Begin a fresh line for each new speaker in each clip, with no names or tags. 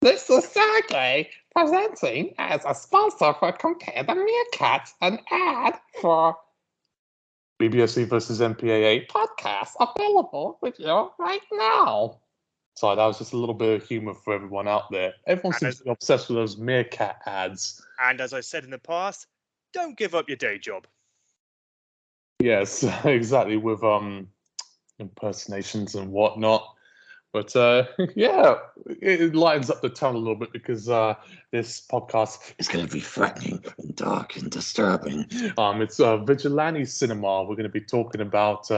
This is Sergey presenting as a sponsor for Compare the Meerkat, an ad for BBFC versus MPAA podcast available with you right now. Sorry, that was just a little bit of humor for everyone out there. Everyone seems to be obsessed with those meerkat ads.
And as I said in the past, don't give up your day job.
Yes, exactly, with impersonations and whatnot. But yeah, it lightens up the tone a little bit because this podcast is going to be threatening and dark and disturbing. It's Vigilante cinema. We're going to be talking about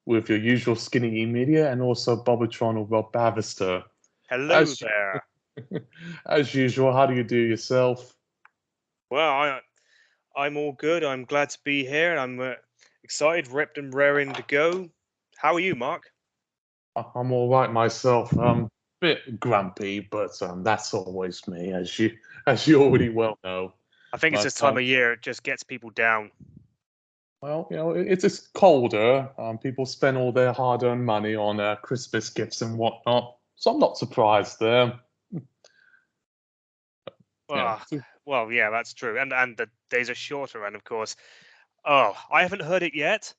with your usual Skinny E Media and also Bobatron or Rob Bavister.
Hello there.
As usual, how do you do yourself?
Well, I'm all good. I'm glad to be here, and I'm excited, ripped and raring to go. How are you, Mark?
I'm all right myself. I'm a bit grumpy, but that's always me, as you already well know.
I think it's this time of year it just gets people down.
Well, it's just colder. People spend all their hard-earned money on Christmas gifts and whatnot, so I'm not surprised there.
Well, yeah, that's true, and the days are shorter, and of course, I haven't heard it yet.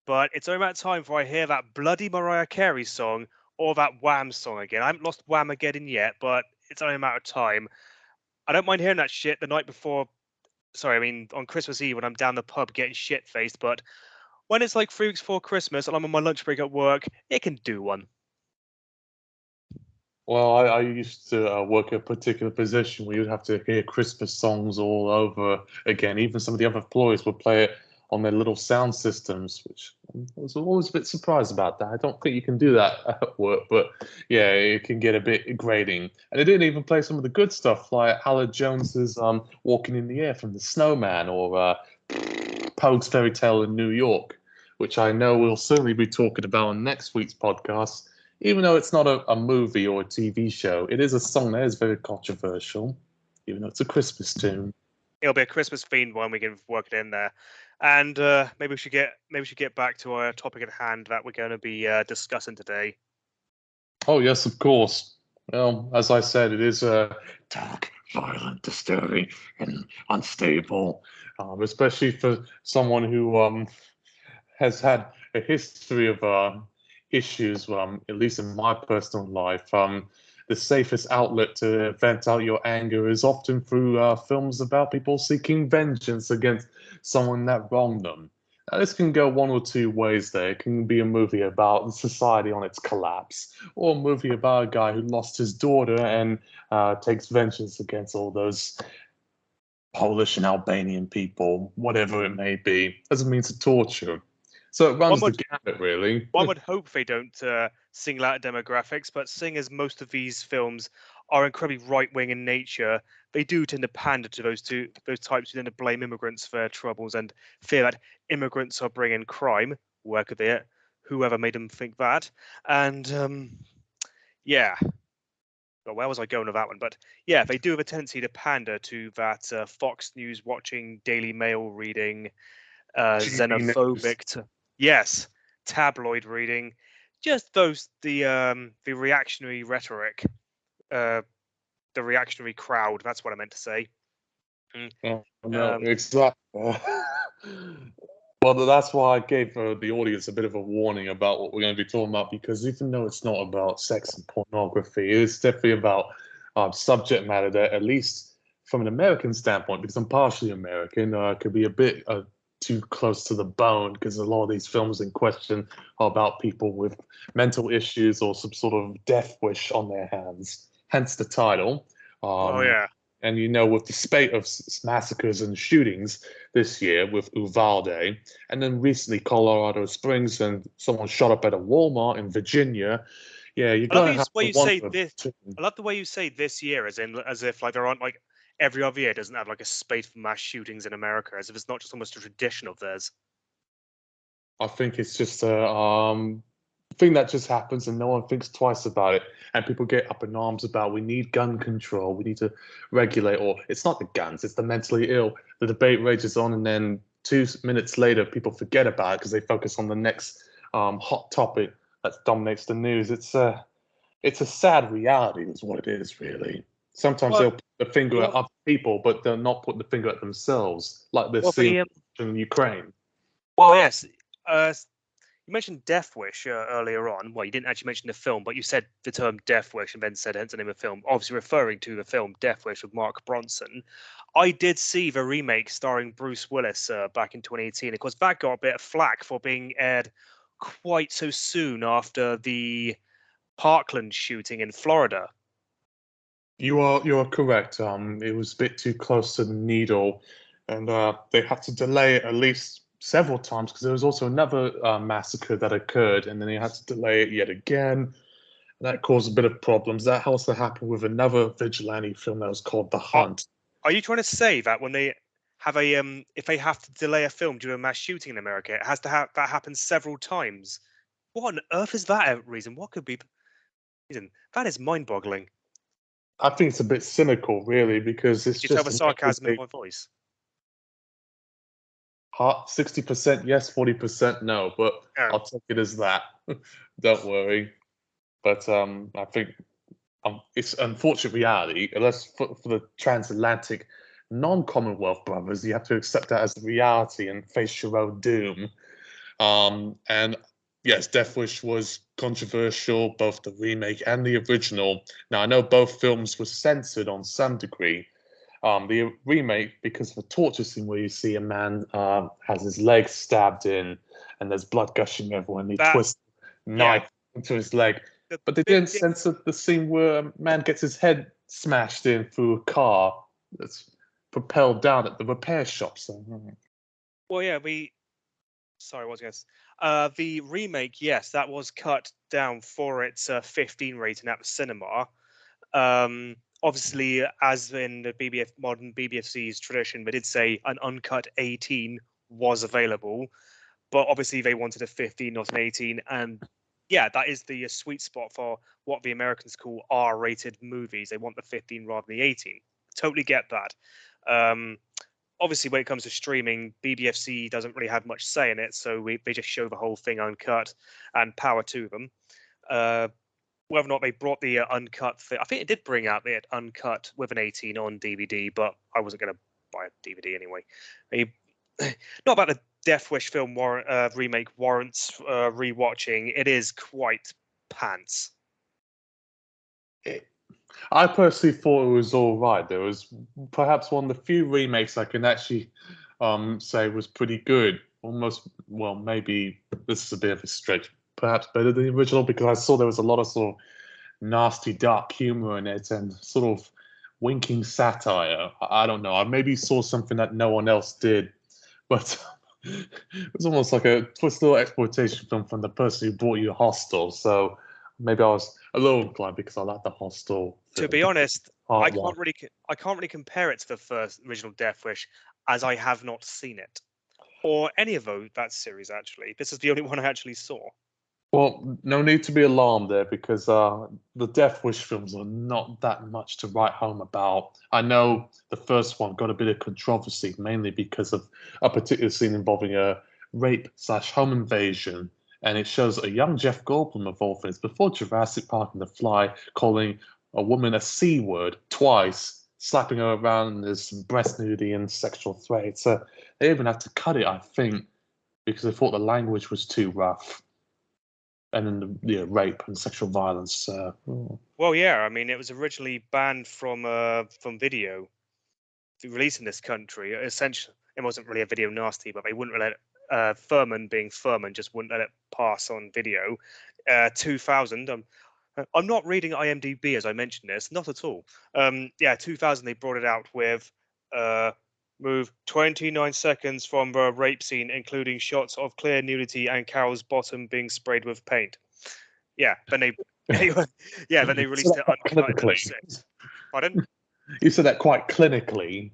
But it's only about time before I hear that bloody Mariah Carey song or that Wham song again. I haven't lost Whamageddon yet, but it's only a matter of time. I don't mind hearing that shit the night before. Sorry, I mean on Christmas Eve when I'm down the pub getting shit-faced. But when it's like 3 weeks before Christmas and I'm on my lunch break at work, it can do one.
Well, I used to work a particular position where you'd have to hear Christmas songs all over again. Even some of the other employees would play it on their little sound systems, which I was always a bit surprised about that. I don't think you can do that at work, but yeah, it can get a bit grating. And they didn't even play some of the good stuff like Howard Jones's Walking in the Air from The Snowman or Pogue's Fairy Tale in New York, which I know we'll certainly be talking about on next week's podcast. Even though it's not a movie or a TV show, it is a song that is very controversial, even though it's a Christmas tune.
It'll be a Christmas themed one. We can work it in there. And maybe we should get back to our topic at hand that we're going to be discussing today.
Oh yes, of course. Well, as I said, it is dark, violent, disturbing, and unstable, especially for someone who has had a history of issues. At least in my personal life, the safest outlet to vent out your anger is often through films about people seeking vengeance against someone that wronged them. Now, this can go one or two ways there. It can be a movie about society on its collapse, or a movie about a guy who lost his daughter and takes vengeance against all those Polish and Albanian people, whatever it may be, as a means of torture. So it runs the gamut, really.
One would hope they don't single out demographics, but seeing as most of these films are incredibly right-wing in nature, they do tend to pander to those types who tend to blame immigrants for their troubles and fear that immigrants are bringing crime. Where could they? Whoever made them think that? And yeah. Well, where was I going with that one? But yeah, they do have a tendency to pander to that Fox News watching, Daily Mail reading, xenophobic. Yes, tabloid reading, just the reactionary rhetoric, the reactionary crowd. That's what I meant to say.
No, exactly. Well, that's why I gave the audience a bit of a warning about what we're going to be talking about, because even though it's not about sex and pornography, it's definitely about subject matter that, at least from an American standpoint, because I'm partially American, could be a bit too close to the bone, because a lot of these films in question are about people with mental issues or some sort of death wish on their hands, hence the title.
Oh yeah.
And with the spate of massacres and shootings this year with Uvalde, and then recently Colorado Springs, and someone shot up at a Walmart in Virginia. Yeah, you're going to have to wonder.
I love the way you say this year, as if like there aren't like every other year doesn't have like a spate of mass shootings in America, as if it's not just almost a tradition of theirs.
I think it's just a thing that just happens and no one thinks twice about it. And people get up in arms about, we need gun control, we need to regulate, or it's not the guns, it's the mentally ill. The debate rages on, and then 2 minutes later, people forget about it because they focus on the next hot topic that dominates the news. It's it's a sad reality, is what it is, really. Sometimes
Well,
they'll put the finger at
well,
other people, but they'll not put the finger at themselves, like they're
well,
seeing
the
in Ukraine.
well, yes. You mentioned Death Wish earlier on. Well, you didn't actually mention the film, but you said the term Death Wish and then said hence the name of the film, obviously referring to the film Death Wish with Mark Bronson. I did see the remake starring Bruce Willis back in 2018. Of course, that got a bit of flack for being aired quite so soon after the Parkland shooting in Florida.
You are correct. It was a bit too close to the needle, and they had to delay it at least several times because there was also another massacre that occurred, and then they had to delay it yet again. That caused a bit of problems. That also happened with another vigilante film that was called The
Are,
Hunt.
are you trying to say that when they have a if they have to delay a film due to a mass shooting in America, it has to have that happen several times? What on earth is that a reason? What could be the reason? That is mind-boggling.
I think it's a bit cynical, really, because it's
Did you tell
just
the sarcasm in my voice?
60% yes, 40% no, but
Oh,
I'll take it as that. Don't worry. But I think it's unfortunate reality, unless for the transatlantic non-Commonwealth brothers, you have to accept that as the reality and face your own doom. And yes, Death Wish was controversial, both the remake and the original. Now, I know both films were censored on some degree. The remake, because of a torture scene where you see a man has his leg stabbed in and there's blood gushing everywhere, and he
that
twists a
yeah.
knife into his leg.
The
But they
big
didn't censor the scene where a man gets his head smashed in through a car that's propelled down at the repair shop. So,
well, yeah, sorry, what was I gonna the remake, yes, that was cut down for its 15 rating at the cinema. Obviously, as in the modern BBFC's tradition, they did say an uncut 18 was available, but obviously they wanted a 15, not an 18, and yeah, that is the sweet spot for what the Americans call R-rated movies. They want the 15 rather than the 18. Totally get that. Obviously, when it comes to streaming, BBFC doesn't really have much say in it, so they just show the whole thing uncut, and power to them. Whether or not they brought the uncut thing, I think it did bring out the uncut with an 18 on DVD, but I wasn't going to buy a DVD anyway. Not about the Death Wish film remake warrants rewatching. It is quite pants.
I personally thought it was all right. There was perhaps one of the few remakes I can actually say was pretty good. Almost, well, maybe this is a bit of a stretch. Perhaps better than the original because I saw there was a lot of sort of nasty, dark humor in it and sort of winking satire. I don't know. I maybe saw something that no one else did, but it was almost like a twisted little exploitation film from the person who brought you Hostel. So maybe I was a little inclined because I like the Hostel
To
film.
be honest, I
Part
can't
one.
really compare it to the first original Death Wish, as I have not seen it, or any of that series actually. This is the only one I actually saw.
Well, no need to be alarmed there because the Death Wish films are not that much to write home about. I know the first one got a bit of controversy, mainly because of a particular scene involving a rape/home invasion, and it shows a young Jeff Goldblum of all things before Jurassic Park and The Fly calling a woman a C word twice, slapping her around, and there's some breast nudity and sexual threats. So they even had to cut it, I think, because they thought the language was too rough and then the rape and sexual violence.
Well, yeah, I mean, it was originally banned from video to release in this country. Essentially, it wasn't really a video nasty, but they wouldn't let it. Furman, being Furman, just wouldn't let it pass on video. 2000. I'm not reading IMDb as I mentioned this, not at all. Yeah, 2000. They brought it out with move 29 seconds from the rape scene, including shots of clear nudity and Carol's bottom being sprayed with paint. Yeah, then they yeah, then they released it uncut in '06. Pardon?
You said that quite clinically.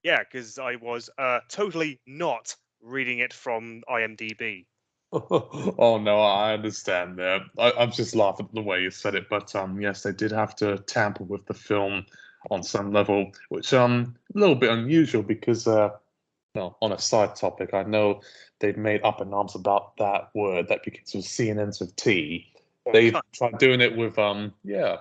Yeah, because I was totally not reading it from IMDb.
Oh no, I understand that. I'm just laughing at the way you said it, but yes, they did have to tamper with the film on some level, which a little bit unusual because no, on a side topic, I know they've made up in arms about that word that begins with C and ends with T.
Or
They
cunt.
tried doing it with yeah.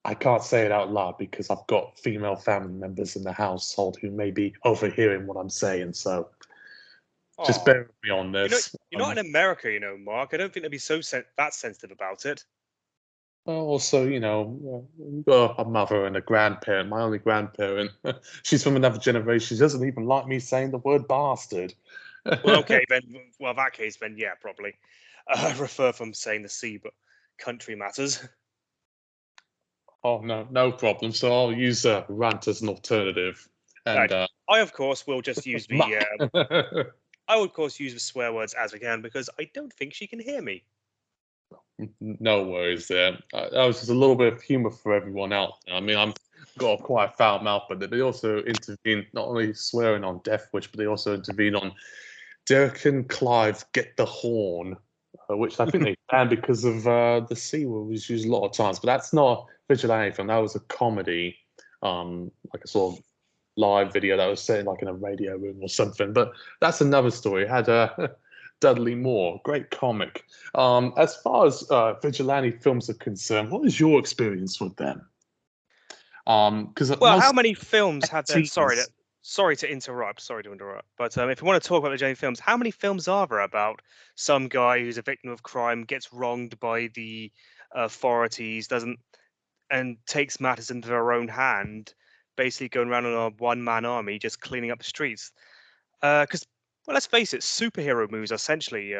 I can't say it out loud because I've got female family members in the household who may be overhearing what I'm saying. So just
Oh,
bear with me on
you're not
this.
you're not in America, Mark. I don't think they'd be so that sensitive about it.
Also, we've got a mother and a grandparent. My only grandparent, she's from another generation. She doesn't even like me saying the word bastard.
Well, okay, then. Well, in that case, then yeah, probably. Refer from saying the C, but country matters.
Oh no, no problem. So I'll use rant as an alternative. And
Right. I, of course, will just use the.
muck.
I will, of course, use the swear words as we can because I don't think she can hear me.
No worries there. That was just a little bit of humor for everyone out there. I mean, I'm got a quite foul mouth, but they also intervene not only swearing on Death Wish, but they also intervene on Derek and Clive Get the Horn, which I think they banned because of the C word was used a lot of times. But that's not a vigilante film. That was a comedy, like a sort of live video that was set like in a radio room or something. But that's another story. It had Dudley Moore, great comic. As far as vigilante films are concerned, what is your experience with them? Because
Well, how
most
many films have there?
teens,
Sorry to interrupt. Sorry to interrupt. But if you want to talk about the Jane films, how many films are there about some guy who's a victim of crime, gets wronged by the authorities, doesn't and takes matters into their own hand, basically going around on a one-man army, just cleaning up the streets? Because, well, let's face it, superhero movies are essentially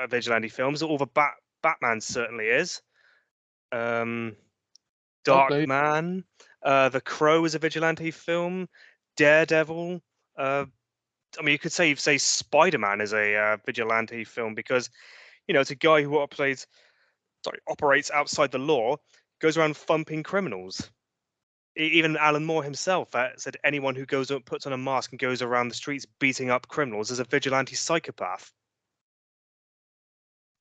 vigilante films. All the Batman certainly is. Dark
they
Man, The Crow is a vigilante film. Daredevil. I mean, you could say Spider-Man is a vigilante film because it's a guy who operates outside the law, goes around thumping criminals. Even Alan Moore himself said anyone who puts on a mask and goes around the streets beating up criminals is a vigilante psychopath.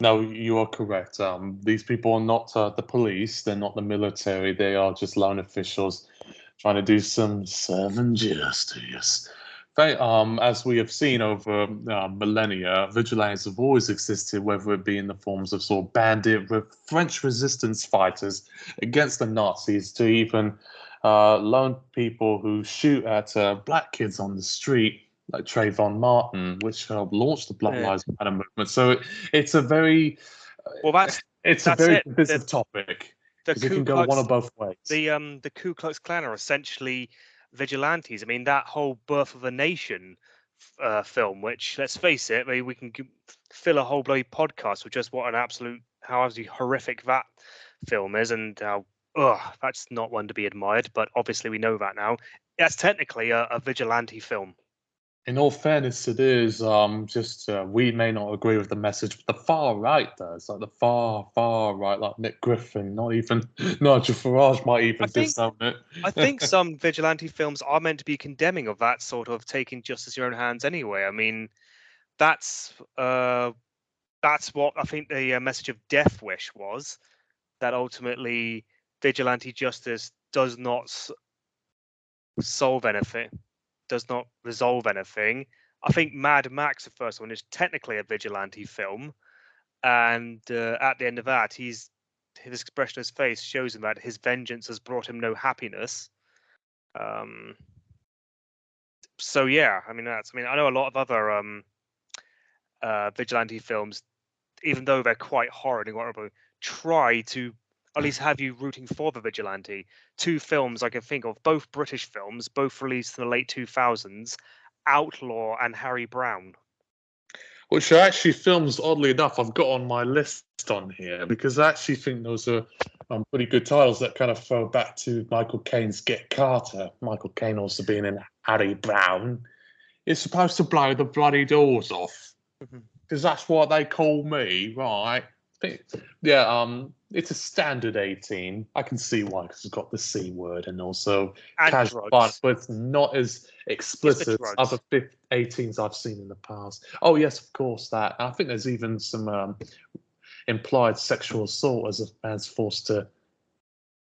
No, you are correct. These people are not the police. They're not the military. They are just lone officials trying to do some serving justice. As we have seen over millennia, vigilantes have always existed, whether it be in the forms of sort of bandit, French resistance fighters against the Nazis, to even lone people who shoot at black kids on the street like Trayvon Martin, which helped launch the Black
Yeah.
Lives Matter movement. So it's a very,
Well, that's
a very
it.
divisive topic
The
because it
Ku
can go
Klux
one of both ways.
the Ku Klux Klan are essentially vigilantes. I mean, that whole Birth of a Nation film, which, let's face it, we can fill a whole bloody podcast with just what an absolute, how absolutely horrific that film is, and how that's not one to be admired. But obviously, we know that now. That's technically a vigilante film.
In all fairness, it is just we may not agree with the message, but the far right does. Like the far right, like Nick Griffin, not even Nigel Farage might even disown it.
I think some vigilante films are meant to be condemning of that sort of taking justice in your own hands anyway. I mean, that's what I think the message of Death Wish was, that ultimately vigilante justice does not solve anything, does not resolve anything. I think Mad Max, the first one, is technically a vigilante film, and at the end of that, his expression on his face shows him that his vengeance has brought him no happiness. So yeah, I mean, I know a lot of other vigilante films, even though they're quite horrid and horrible, try to at least have you rooting for the vigilante. Two films I can think of, both British films, both released in the late 2000s, Outlaw and Harry Brown.
Which are actually films, oddly enough, I've got on my list on here because I actually think those are pretty good titles that kind of throw back to Michael Caine's Get Carter. Michael Caine also being in Harry Brown. It's supposed to blow the bloody doors off because that's what they call me, right? Yeah, it's a standard 18. I can see why, because it's got the C word and also
And
casual
drugs.
fun, but it's not as explicit as other 18s I've seen in the past. Oh yes, of course that. And I think there's even some implied sexual assault as forced to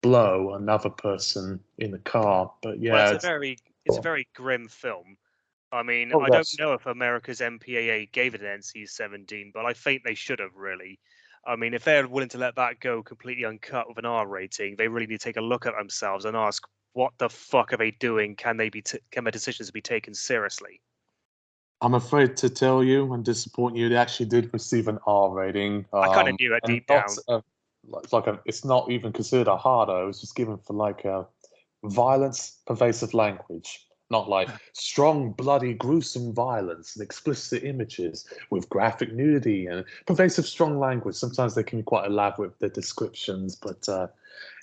blow another person in the car. But yeah,
well, it's a very grim film. I mean, I don't know if America's MPAA gave it an NC-17, but I think they should have really. I mean, if they're willing to let that go completely uncut with an R rating, they really need to take a look at themselves and ask, what the fuck are they doing? Can they be? Can their decisions be taken seriously?
I'm afraid to tell you and disappoint you, they actually did receive an R rating.
I kind of knew that
And
deep
not
down.
it's not even considered a hard R. It was just given for like violence, pervasive language, not like strong, bloody, gruesome violence and explicit images with graphic nudity and pervasive, strong language. Sometimes they can be quite elaborate with their descriptions, but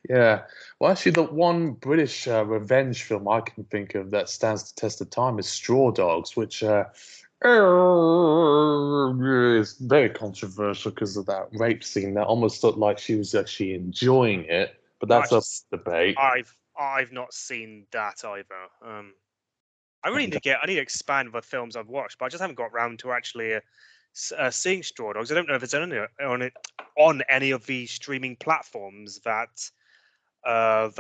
yeah. Well, actually, the one British revenge film I can think of that stands the test of time is Straw Dogs, which is very controversial because of that rape scene that almost looked like she was actually enjoying it. But that's up for debate.
I've not seen that either. I really need to I need to expand the films I've watched, but I just haven't got around to actually seeing Straw Dogs. I don't know if it's on any of the streaming platforms that I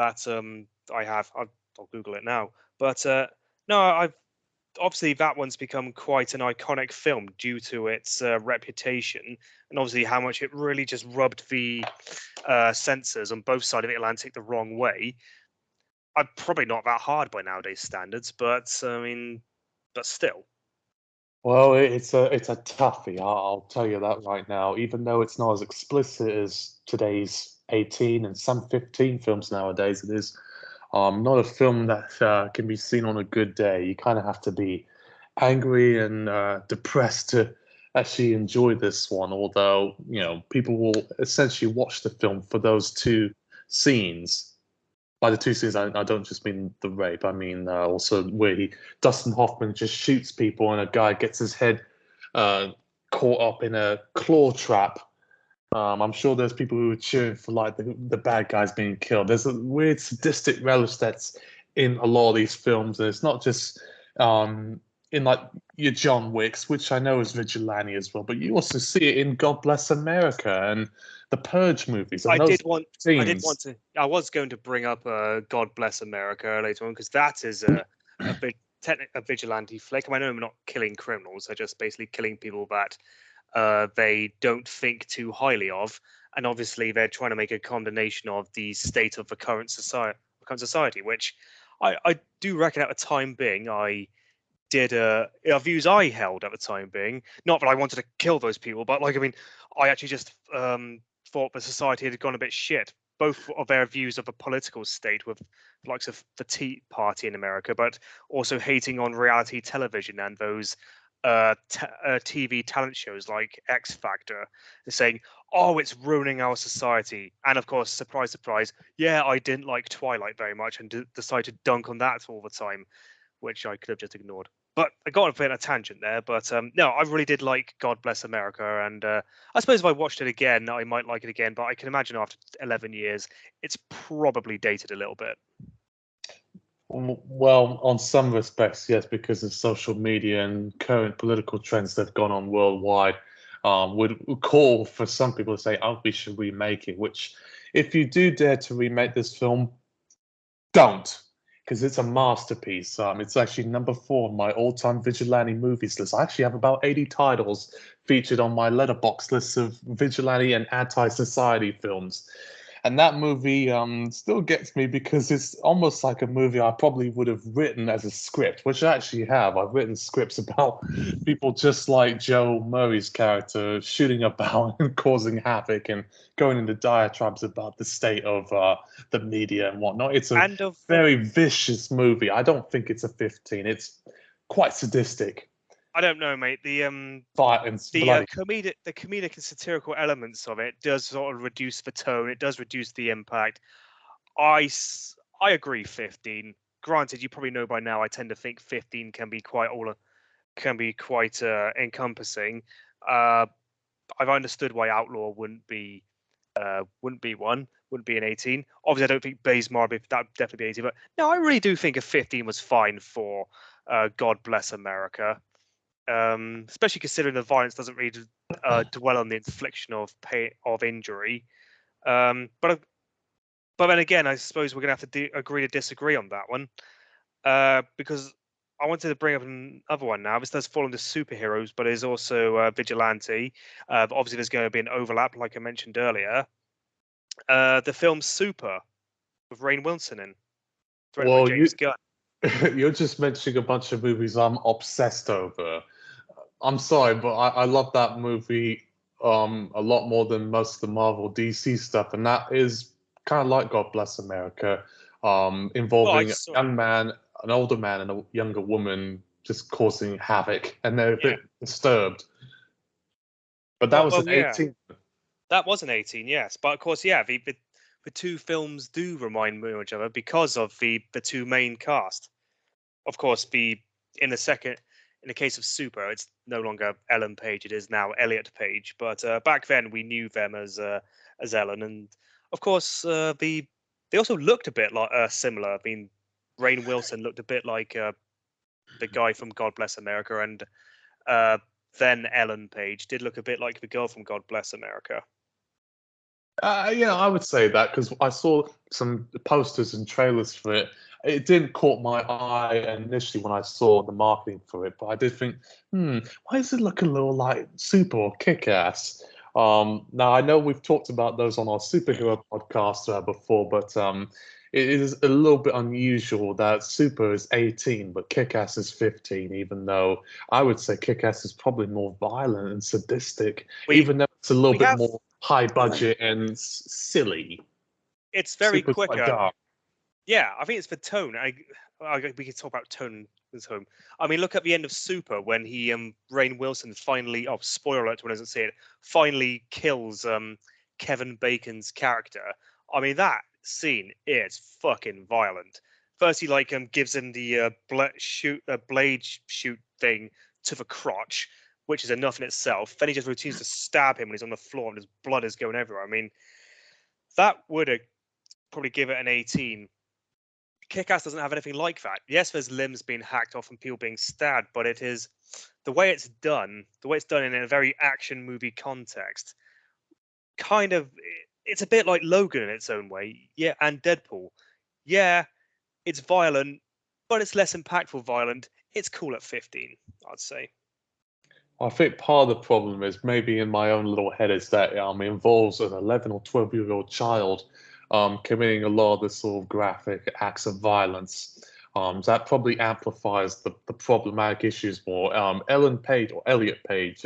have. I'll Google it now. But no, I've obviously that one's become quite an iconic film due to its reputation and obviously how much it really just rubbed the censors on both sides of the Atlantic the wrong way. I'm probably not that hard by nowadays standards, but I mean, but still.
Well, it's a toughie. I'll tell you that right now. Even though it's not as explicit as today's 18 and some 15 films nowadays, it is not a film that can be seen on a good day. You kind of have to be angry and depressed to actually enjoy this one. Although people will essentially watch the film for those two scenes. By the two scenes, I don't just mean the rape. I mean also where Dustin Hoffman just shoots people and a guy gets his head caught up in a claw trap. I'm sure there's people who are cheering for like the bad guys being killed. There's a weird sadistic relish that's in a lot of these films, and it's not just in like your John Wicks, which I know is vigilante as well, but you also see it in God Bless America and the Purge movies. And
I
those
did want
scenes.
to. I was going to bring up God Bless America later on because that is a a vigilante flick. I know they're not killing criminals; they're just basically killing people that they don't think too highly of, and obviously they're trying to make a condemnation of the state of the current society, which I do reckon at the time being I did views I held at the time being. Not that I wanted to kill those people, but like I mean, I actually just thought the society had gone a bit shit. Both of their views of the political state, with the likes of the Tea Party in America, but also hating on reality television and those TV talent shows like X Factor, saying, "Oh, it's ruining our society." And of course, surprise, surprise, yeah, I didn't like Twilight very much and decided to dunk on that all the time, which I could have just ignored. But I got a bit of a tangent there. But no, I really did like God Bless America, and I suppose if I watched it again, I might like it again. But I can imagine after 11 years, it's probably dated a little bit.
Well, on some respects, yes, because of social media and current political trends that have gone on worldwide, would call for some people to say, "Oh, we should remake it." Which, if you do dare to remake this film, don't, because it's a masterpiece. It's actually number 4 on my all-time vigilante movies list. I actually have about 80 titles featured on my letterbox list of vigilante and anti-society films. And that movie still gets me because it's almost like a movie I probably would have written as a script, which I actually have. I've written scripts about people just like Joe Murray's character shooting about and causing havoc and going into diatribes about the state of the media and whatnot. It's a very vicious movie. I don't think it's a 15. It's quite sadistic.
I don't know, mate. The comedic and satirical elements of it does sort of reduce the tone. It does reduce the impact. I agree. 15. Granted, you probably know by now. I tend to think 15 can be quite encompassing. I've understood why Outlaw wouldn't be one, wouldn't be an 18. Obviously, I don't think Baysmar that would definitely be 18. But no, I really do think a 15 was fine for God Bless America. Especially considering the violence doesn't really dwell on the infliction of injury. But then again, I suppose we're going to have to agree to disagree on that one, because I wanted to bring up another one now. This does fall under superheroes, but is also Vigilante. Obviously, there's going to be an overlap, like I mentioned earlier. The film Super with Rainn Wilson in, directed by
Well,
James Gunn.
you're just mentioning a bunch of movies I'm obsessed over. I'm sorry, but I love that movie a lot more than most of the Marvel DC stuff, and that is kind of like God Bless America,
Well, I
involving a
saw,
young man, an older man, and a younger woman just causing havoc, and they're a
yeah.
bit disturbed. But that was an
Yeah,
18.
that was an 18, yes. But of course, yeah, the two films do remind me of each other because of the two main cast. Of course, in the case of Super, it's no longer Ellen Page; it is now Elliot Page. But back then, we knew them as Ellen, and of course, they also looked a bit like similar. I mean, Rainn Wilson looked a bit like the guy from God Bless America, and uh, then Ellen Page did look a bit like the girl from God Bless America.
Yeah, I would say that because I saw some posters and trailers for it. It didn't caught my eye initially when I saw the marketing for it, but I did think, why does it look a little like Super or Kick-Ass? Now I know we've talked about those on our superhero podcast before, but it is a little bit unusual that Super is 18, but Kick-Ass is 15, even though I would say Kick-Ass is probably more violent and sadistic,
We
even though it's a little
we
bit
have
more high budget and silly.
it's very
Super's
quick.
quite dark.
Yeah, I think it's for tone. We can talk about tone this home. I mean, look at the end of Super when Rainn Wilson finally, oh, spoiler alert to one who doesn't see it, finally kills Kevin Bacon's character. I mean, that scene is fucking violent. First, he gives him the blade shoot thing to the crotch, which is enough in itself. Then he just routines to stab him when he's on the floor and his blood is going everywhere. I mean, that would have probably give it an 18. Kick-Ass doesn't have anything like that. Yes, there's limbs being hacked off and people being stabbed, but it is the way it's done in a very action movie context. Kind of, it's a bit like Logan in its own way. Yeah, and Deadpool. Yeah, it's violent, but it's less impactful violent. It's cool at 15, I'd say.
I think part of the problem is maybe in my own little head is that it involves an 11 or 12-year-old child committing a lot of the sort of graphic acts of violence. That probably amplifies the problematic issues more. Ellen Page or Elliot Page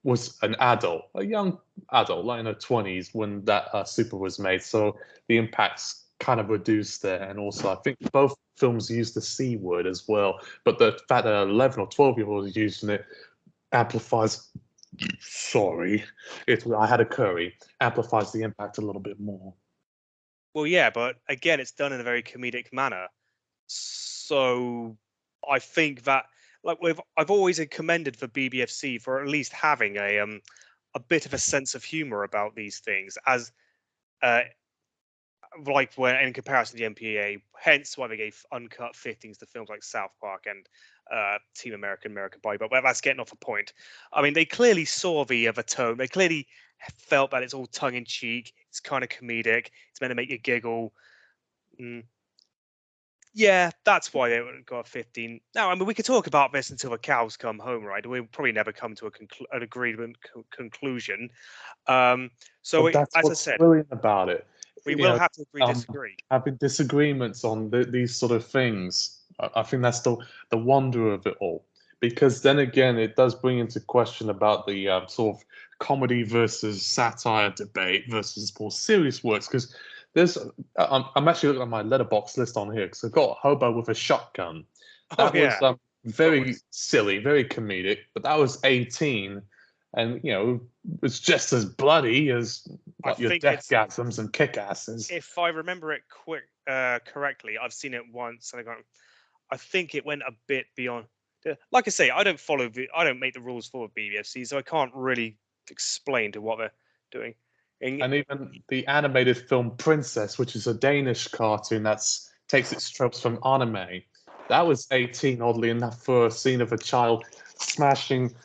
was an adult, a young adult, like in her 20s when that Super was made. So the impact's kind of reduced there. And also, I think both films use the C word as well. But the fact that an 11 or 12-year-old is using it amplifies, sorry, I had a curry, amplifies the impact a little bit more.
Well, yeah, but again, it's done in a very comedic manner. So I think that I've always commended the BBFC for at least having a bit of a sense of humor about these things, as uh, like when in comparison to the MPAA. Hence why they gave uncut fittings to films like South Park and Team American Pie. But that's getting off a point. I mean, they clearly saw the tone. They clearly felt that it's all tongue in cheek. It's kind of comedic. It's meant to make you giggle. Mm. Yeah, that's why they got 15. Now, I mean, we could talk about this until the cows come home, right? We'll probably never come to an agreement conclusion.
But that's
as I
what's
said,
brilliant about it.
we will have to disagree.
Having disagreements on these sort of things, I think that's the wonder of it all. Because then again, it does bring into question about the sort of comedy versus satire debate versus more serious works. Because I'm actually looking at my letterbox list on here because I've got Hobo with a Shotgun. That was very silly, very comedic, but that was 18, and it's just as bloody as your deathgasms and kick-asses.
If I remember it correctly, I've seen it once, and I think it went a bit beyond. Like I say, I don't make the rules for BBFC, so I can't really explain to what they're doing.
And even the animated film Princess, which is a Danish cartoon that takes its tropes from anime, that was 18, oddly enough, for a scene of a child smashing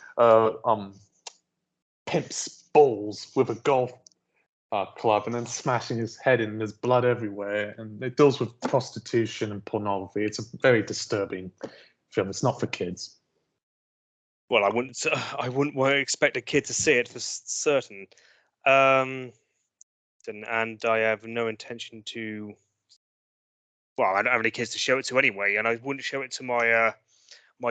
pimp's balls with a golf club and then smashing his head in. There's blood everywhere, and it deals with prostitution and pornography. It's a very disturbing film. It's not for kids.
Well, I wouldn't. I wouldn't expect a kid to see it for certain. And I have no intention to. Well, I don't have any kids to show it to anyway, and I wouldn't show it to my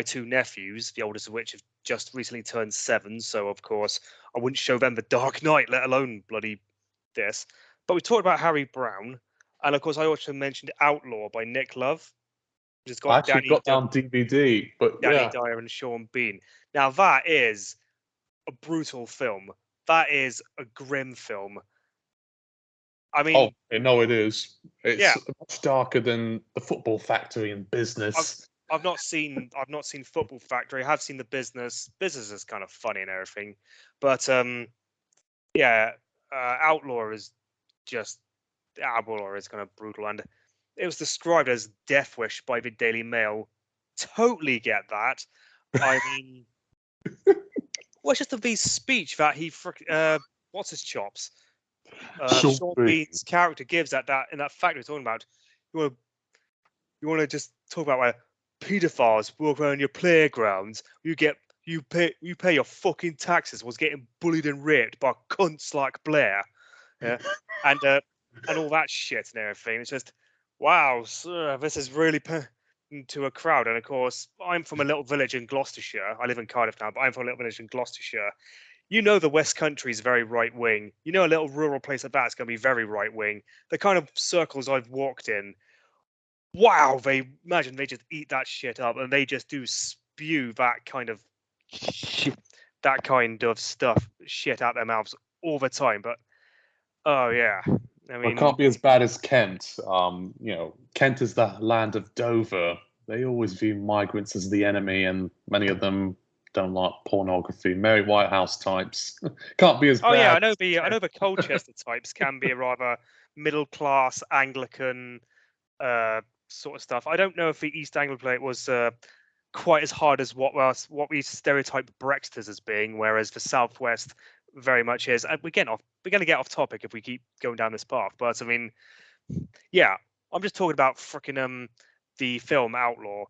two nephews, the oldest of which have just recently turned 7. So of course, I wouldn't show them The Dark Knight, let alone bloody this. But we talked about Harry Brown, and of course, I also mentioned Outlaw by Nick Love, which has
I
got
actually got down DVD, but
Danny
yeah.
Dyer and Sean Bean. Now that is a brutal film. That is a grim film. I mean,
no, it is. It's
yeah,
much darker than The Football Factory and Business.
I've not seen Football Factory. I have seen The Business. Business is kind of funny and everything, but yeah, Outlaw is kind of brutal, and it was described as Death Wish by the Daily Mail. Totally get that. I mean, well, it's just the speech that he what's his chops? Sean Bean's character gives at that in that factory talking about. You want to just talk about where pedophiles walk around your playgrounds. You pay your fucking taxes. Was getting bullied and raped by cunts like Blair, yeah, and all that shit and everything. It's just wow, sir, this is really to a crowd. And of course, I'm from a little village in Gloucestershire. I live in Cardiff now, but I'm from a little village in Gloucestershire. You know the West Country is very right wing. You know a little rural place like that's going to be very right wing. The kind of circles I've walked in, wow, they just eat that shit up, and they just do spew that kind of stuff shit out their mouths all the time. But oh yeah, I mean,
it can't be as bad as Kent. Kent is the land of Dover. They always view migrants as the enemy, and many of them don't like pornography. Mary Whitehouse types can't be as bad.
Oh yeah, I know the Colchester types can be a rather middle class Anglican sort of stuff. I don't know if the East Anglia plate was quite as hard as what we stereotype Brexiters as being, whereas the Southwest very much is. We're going to get off topic if we keep going down this path. But I mean, yeah, I'm just talking about freaking the film Outlaw.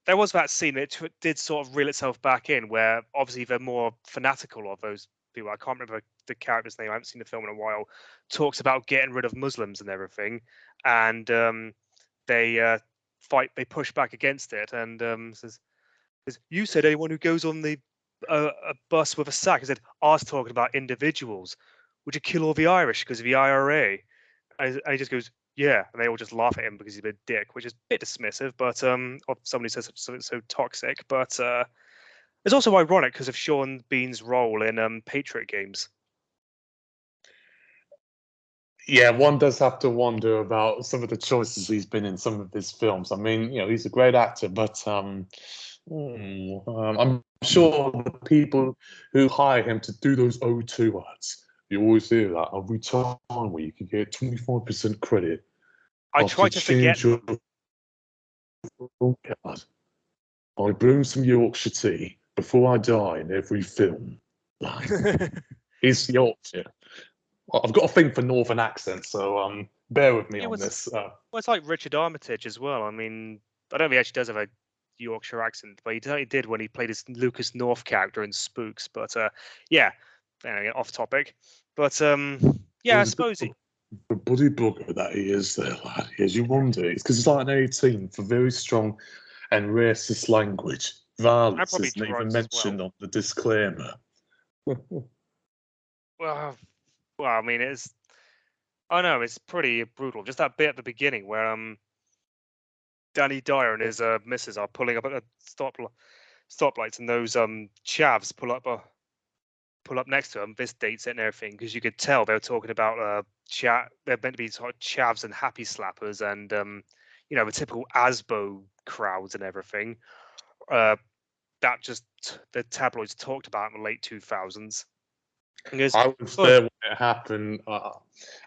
There was that scene that did sort of reel itself back in, where obviously they're more fanatical of those people. I can't remember the character's name. I haven't seen the film in a while. Talks about getting rid of Muslims and everything, and they push back against it, and says, "You said anyone who goes on the a bus with a sack." I said, "I was talking about individuals. Would you kill all the Irish because of the IRA?" And he just goes, "Yeah," and they all just laugh at him because he's a bit dick, which is a bit dismissive, but of somebody says something so toxic. But it's also ironic because of Sean Bean's role in Patriot Games.
Yeah, one does have to wonder about some of the choices he's been in some of his films. I mean, he's a great actor, but I'm sure the people who hire him to do those O2 ads, you always hear that every time where you can get 25% credit.
I try to forget them.
Card. I bring some Yorkshire tea before I die in every film. It's Yorkshire. I've got a thing for northern accents, so bear with me on this.
Well, it's like Richard Armitage as well. I mean, I don't think he actually does have a Yorkshire accent, but he certainly did when he played his Lucas North character in Spooks. But yeah, anyway, off topic. But yeah, I suppose
the bloody bugger that he is there, lad. As you wonder, it's because it's like an 18 for very strong and racist language. Violence isn't even mentioned on the disclaimer.
Well, I mean, it's pretty brutal. Just that bit at the beginning where Danny Dyer and his missus are pulling up at the stoplights, and those chavs pull up next to him. This dates it and everything, because you could tell they were talking about they're meant to be sort of chavs and happy slappers, and the typical ASBO crowds and everything. That just the tabloids talked about in the late 2000s.
I was there when it happened.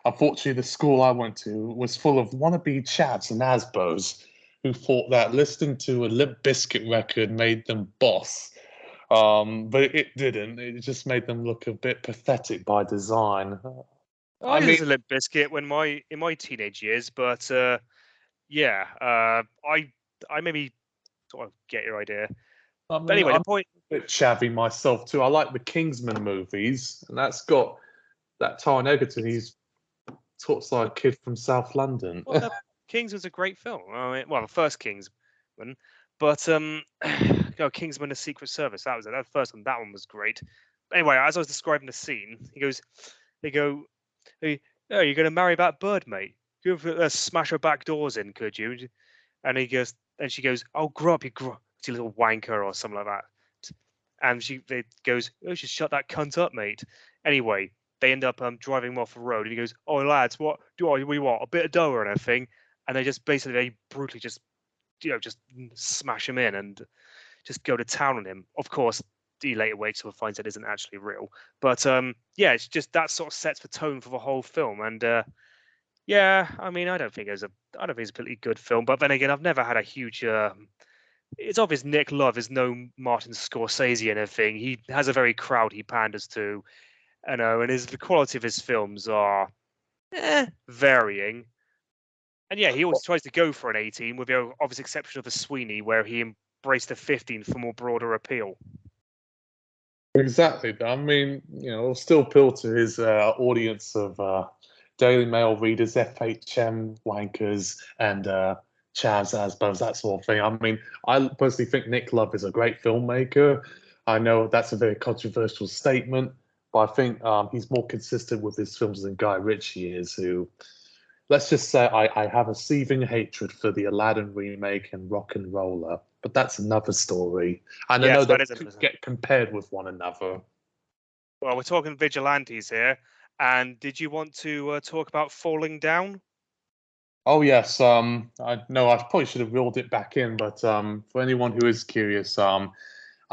Unfortunately, the school I went to was full of wannabe chavs and ASBOs who thought that listening to a Limp Bizkit record made them boss. But it didn't. It just made them look a bit pathetic by design.
I mean, a Limp Bizkit in my teenage years, but yeah, I maybe sort of get your idea.
I
But
mean,
anyway,
I'm
the point.
a bit shabby myself too. I like the Kingsman movies, and that's got that Taron Egerton. He's talks like a kid from South London.
Well, the Kings was a great film. I mean, well, the first Kingsman, but Kingsman: The Secret Service. That was it. That first one. That one was great. Anyway, as I was describing the scene, they go, hey, oh, you're going to marry that bird, mate? You smash her back doors in, could you? And he goes, and she goes, oh, grow up, you little wanker, or something like that. And it goes, oh, you should shut that cunt up, mate. Anyway, they end up driving him off the road, and he goes, oh, lads, what we want? A bit of dough or anything? And they just basically, they brutally just smash him in and just go to town on him. Of course, he later wakes up and finds it isn't actually real. But yeah, it's just that sort of sets the tone for the whole film. And yeah, I mean, I don't think it's a particularly good film. But then again, I've never had a huge. It's obvious Nick Love is no Martin Scorsese or anything. He has a very crowd he panders to, and the quality of his films are varying. And yeah, he always tries to go for an 18, with the obvious exception of the Sweeney, where he embraced a 15 for more broader appeal.
Exactly. I mean, it'll still appeal to his audience of Daily Mail readers, FHM wankers, and Chaz Asbos, that sort of thing. I mean, I personally think Nick Love is a great filmmaker. I know that's a very controversial statement, but I think he's more consistent with his films than Guy Ritchie is, who, let's just say, I have a seething hatred for the Aladdin remake and Rock and Roller, but that's another story. And I know
Yes, that
they
is
could get compared with one another.
Well, we're talking vigilantes here. And did you want to talk about Falling Down?
Oh yes, I know I probably should have ruled it back in, but for anyone who is curious, I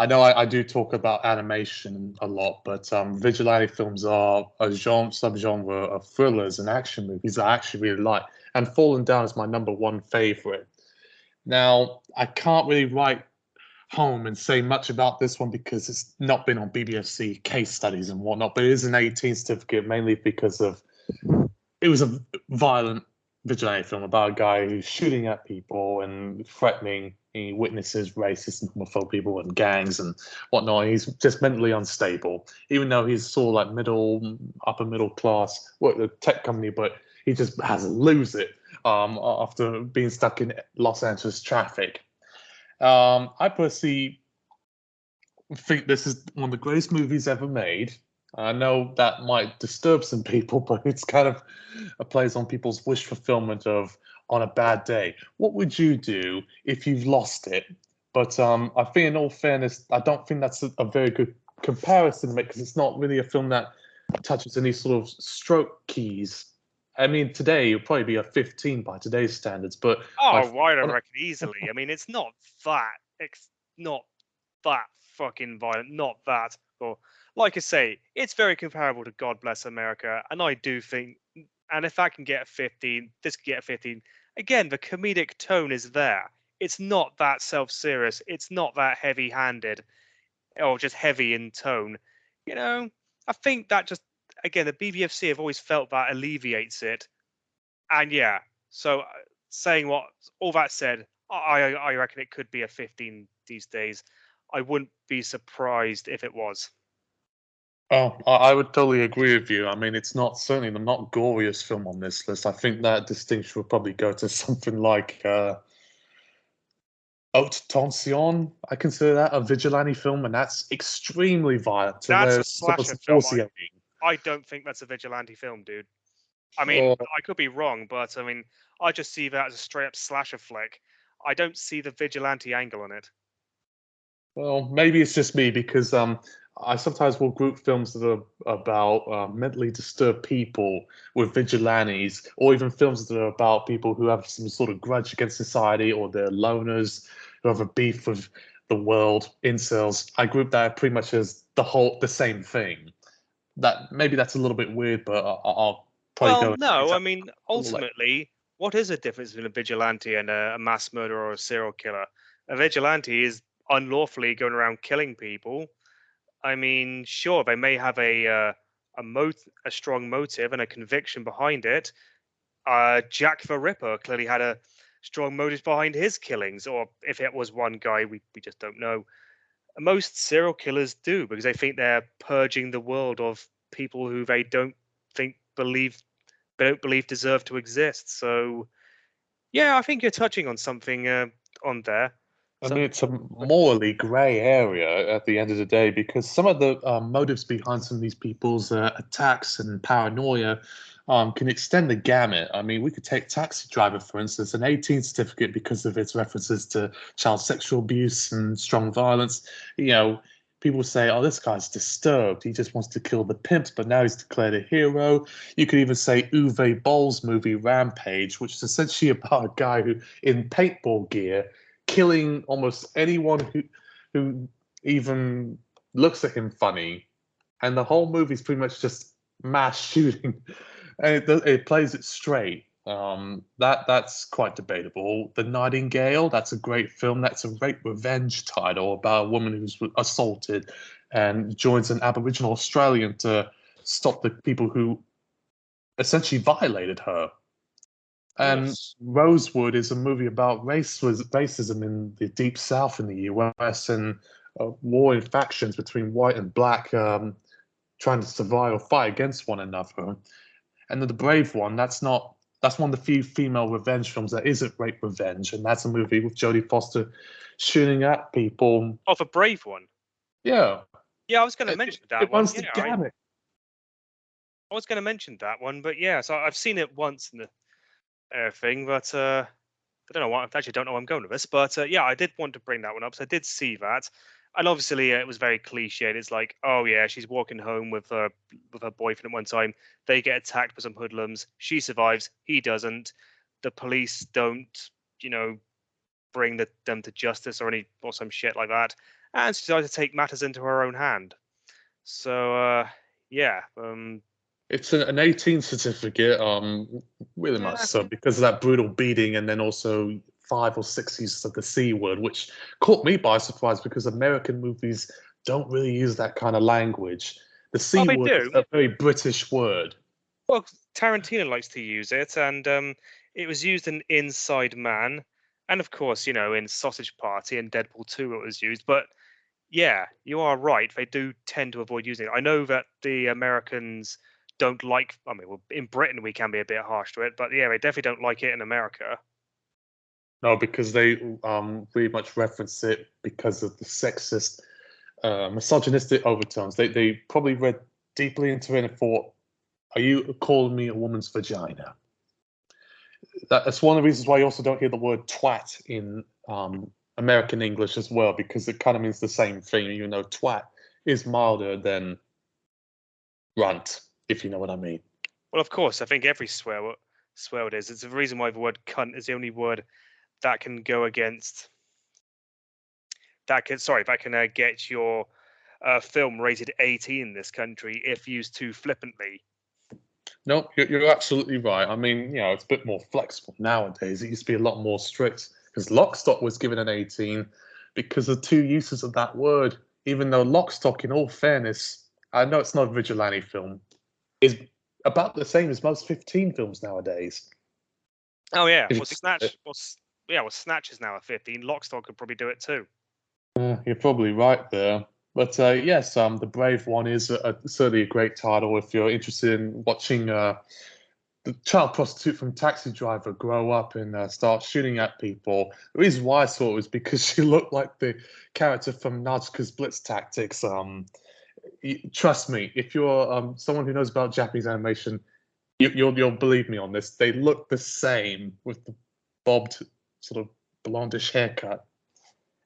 know I do talk about animation a lot, but vigilante films are a subgenre of thrillers and action movies I actually really like, and Fallen Down is my #1 favorite. Now, I can't really write home and say much about this one because it's not been on BBFC case studies and whatnot, but it is an 18 certificate mainly because of it was a violent vigilante film about a guy who's shooting at people and threatening witnesses, racist and homophobic people and gangs and whatnot. He's just mentally unstable, even though he's sort of like upper middle class, work at a tech company, but he just has to lose it after being stuck in Los Angeles traffic. I personally think this is one of the greatest movies ever made. I know that might disturb some people, but it's kind of a plays on people's wish fulfillment of on a bad day. What would you do if you've lost it? But I think, in all fairness, I don't think that's a very good comparison to make because it's not really a film that touches any sort of stroke keys. I mean, today it'll probably be a 15 by today's standards, but
Oh, I don't reckon easily. I mean, it's not that. It's not that fucking violent. Not that. Or, like I say, it's very comparable to God Bless America, and I do think. And if I can get a 15, this can get a 15. Again, the comedic tone is there. It's not that self-serious. It's not that heavy-handed, or just heavy in tone. I think that just again the BBFC have always felt that alleviates it. And yeah, so saying what all that said, I reckon it could be a 15 these days. I wouldn't be surprised if it was.
Oh, I would totally agree with you. I mean, it's not certainly the not goriest film on this list. I think that distinction would probably go to something like Haute Tension. I consider that a vigilante film, and that's extremely violent to
That's
where
a
someone's
slasher film.
nauseating.
I don't think that's a vigilante film, dude. I mean,
Oh,
I could be wrong, but I mean, I just see that as a straight up slasher flick. I don't see the vigilante angle on it.
well, maybe it's just me because I sometimes will group films that are about mentally disturbed people with vigilantes, or even films that are about people who have some sort of grudge against society, or they're loners who have a beef with the world, incels. I group that pretty much as the same thing. That maybe that's a little bit weird, but I'll probably
Well,
go.
no, I mean,
Like,
ultimately, what is the difference between a vigilante and a mass murderer or a serial killer? A vigilante is unlawfully going around killing people. I mean, sure, they may have a strong motive and a conviction behind it. Jack the Ripper clearly had a strong motives behind his killings, or if it was one guy, we just don't know. Most serial killers do, because they think they're purging the world of people who they don't believe deserve to exist. So yeah, I think you're touching on something on there.
I mean,
Something.
it's a morally grey area at the end of the day, because some of the motives behind some of these people's attacks and paranoia can extend the gamut. I mean, we could take Taxi Driver, for instance, an 18 certificate because of its references to child sexual abuse and strong violence. You know, people say, oh, this guy's disturbed. He just wants to kill the pimps, but now he's declared a hero. You could even say Uwe Boll's movie Rampage, which is essentially about a guy who, in paintball gear, killing almost anyone who even looks at him funny, and the whole movie's pretty much just mass shooting, and it plays it straight. That's quite debatable. The Nightingale, that's a great film. That's a rape revenge title about a woman who's assaulted and joins an Aboriginal Australian to stop the people who essentially violated her. And
Yes.
Rosewood is a movie about racism in the Deep South in the US, and war in factions between white and black, trying to survive or fight against one another. And then The Brave One, that's one of the few female revenge films that isn't rape revenge, and that's a movie with Jodie Foster shooting at people.
Oh, the Brave One.
Yeah,
Yeah, I was going to mention that
it
one.
runs the
Yeah,
gamut.
I was going to mention that one, but yeah, so I've seen it once in the thing, but I don't know what. I actually don't know where I'm going with this, but yeah, I did want to bring that one up. So I did see that, and obviously it was very cliched. It's like, oh yeah, she's walking home with her boyfriend at one time. They get attacked by some hoodlums. She survives. He doesn't. The police don't, you know, bring them to justice or some shit like that, and she decides to take matters into her own hand. So yeah,
It's an 18 certificate, really much
yeah,
so, because of that brutal beating, and then also 5 or 6 uses of the C word, which caught me by surprise because American movies don't really use that kind of language. The
oh
C
they
word is
do.
a very British word.
Well, Tarantino likes to use it, and it was used in Inside Man, and of course, you know, in Sausage Party and Deadpool 2 it was used. But yeah, you are right. They do tend to avoid using it. I know that the Americans don't like. I mean, well, in Britain we can be a bit harsh to it, but yeah, they definitely don't like it in America.
No, because they really much reference it because of the sexist, misogynistic overtones. They probably read deeply into it and thought, "Are you calling me a woman's vagina?" That's one of the reasons why you also don't hear the word twat in American English as well, because it kind of means the same thing, even though twat is milder than runt, if you know what I mean.
Well, of course, I think every swear word is. It's the reason why the word cunt is the only word that can go against that can get your film rated 18 in this country if used too flippantly.
No, you're absolutely right. I mean, it's a bit more flexible nowadays. It used to be a lot more strict because Lockstock was given an 18 because of 2 uses of that word, even though Lockstock, in all fairness, I know it's not a vigilante film, is about the same as most 15 films nowadays.
Oh yeah,
If
well
you think
Snatch, well Snatch is now a 15. Lockstock could probably do it too.
you're probably right there. But yes, The Brave One is certainly a great title if you're interested in watching the child prostitute from Taxi Driver grow up and start shooting at people. The reason why I saw it was because she looked like the character from Nazca's Blitz Tactics. Trust me, if you're someone who knows about Japanese animation, you'll believe me on this. They look the same with the bobbed, sort of blondish haircut,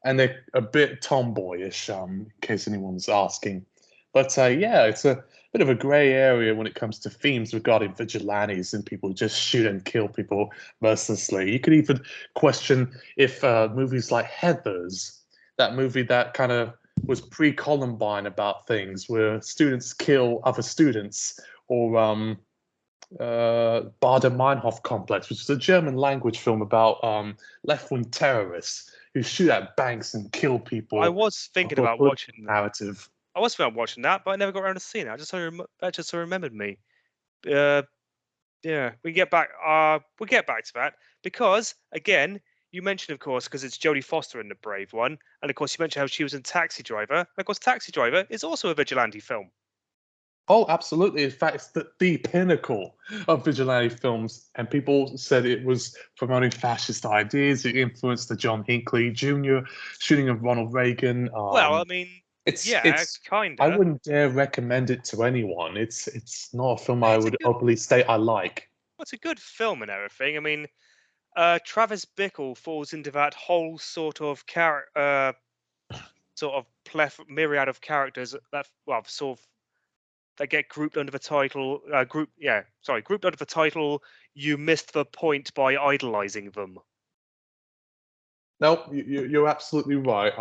and they're a bit tomboyish, in case anyone's asking. But yeah, it's a bit of a grey area when it comes to themes regarding vigilantes and people who just shoot and kill people mercilessly. You could even question if movies like Heathers, that movie that kind of was pre-Columbine about things where students kill other students, or Bader-Meinhof Complex, which is a German language film about left-wing terrorists who shoot at banks and kill
I
people
was thinking
for a
about
political
watching.
narrative.
I was thinking about watching that, but I never got around to seeing it. That just sort of remembered me. Uh, Yeah, we get back. We'll get back to that because again, you mentioned, of course, because it's Jodie Foster in the Brave one, and of course, you mentioned how she was in Taxi Driver. And of course, Taxi Driver is also a vigilante film.
Oh, absolutely. In fact, it's the pinnacle of vigilante films, and people said it was promoting fascist ideas. It influenced the John Hinckley Jr. shooting of Ronald Reagan.
Well, I mean, yeah,
It's. I
kinda.
wouddn't dare recommend it to anyone. It's not a film I
It's a
would
good,
openly state I like.
it's a good film and everything. I mean, Travis Bickle falls into that whole sort of sort of myriad of characters that, well, sort of that get grouped under the title grouped under the title "You missed the point by idolizing them."
No, you're absolutely right.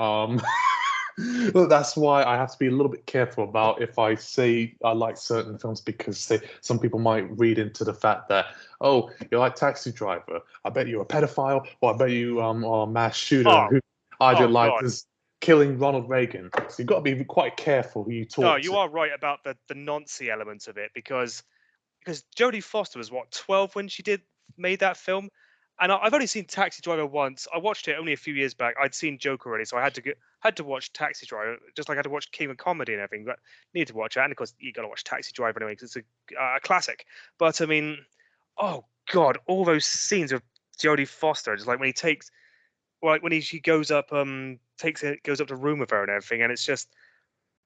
Well, that's why I have to be a little bit careful about if I say I like certain films because some people might read into the fact that, oh, you like Taxi Driver, I bet you're a pedophile, or I bet you are a mass shooter
Oh,
who
oh God.
idealizes killing Ronald Reagan. So you've got to be quite careful who you
No,
talk
you
to.
are right about the Nancy element of it because Jodie Foster was what 12 when she made that film, and I've only seen Taxi Driver once. I watched it only a few years back. I'd seen Joker already, so I had to watch Taxi Driver, just like I had to watch King of Comedy and everything. But needed to watch it, and of course you got to watch Taxi Driver anyway because it's a classic. But I mean, oh God, all those scenes of Jodie Foster, just like when he takes, well, like when she goes up, goes up to room with her and everything, and it's just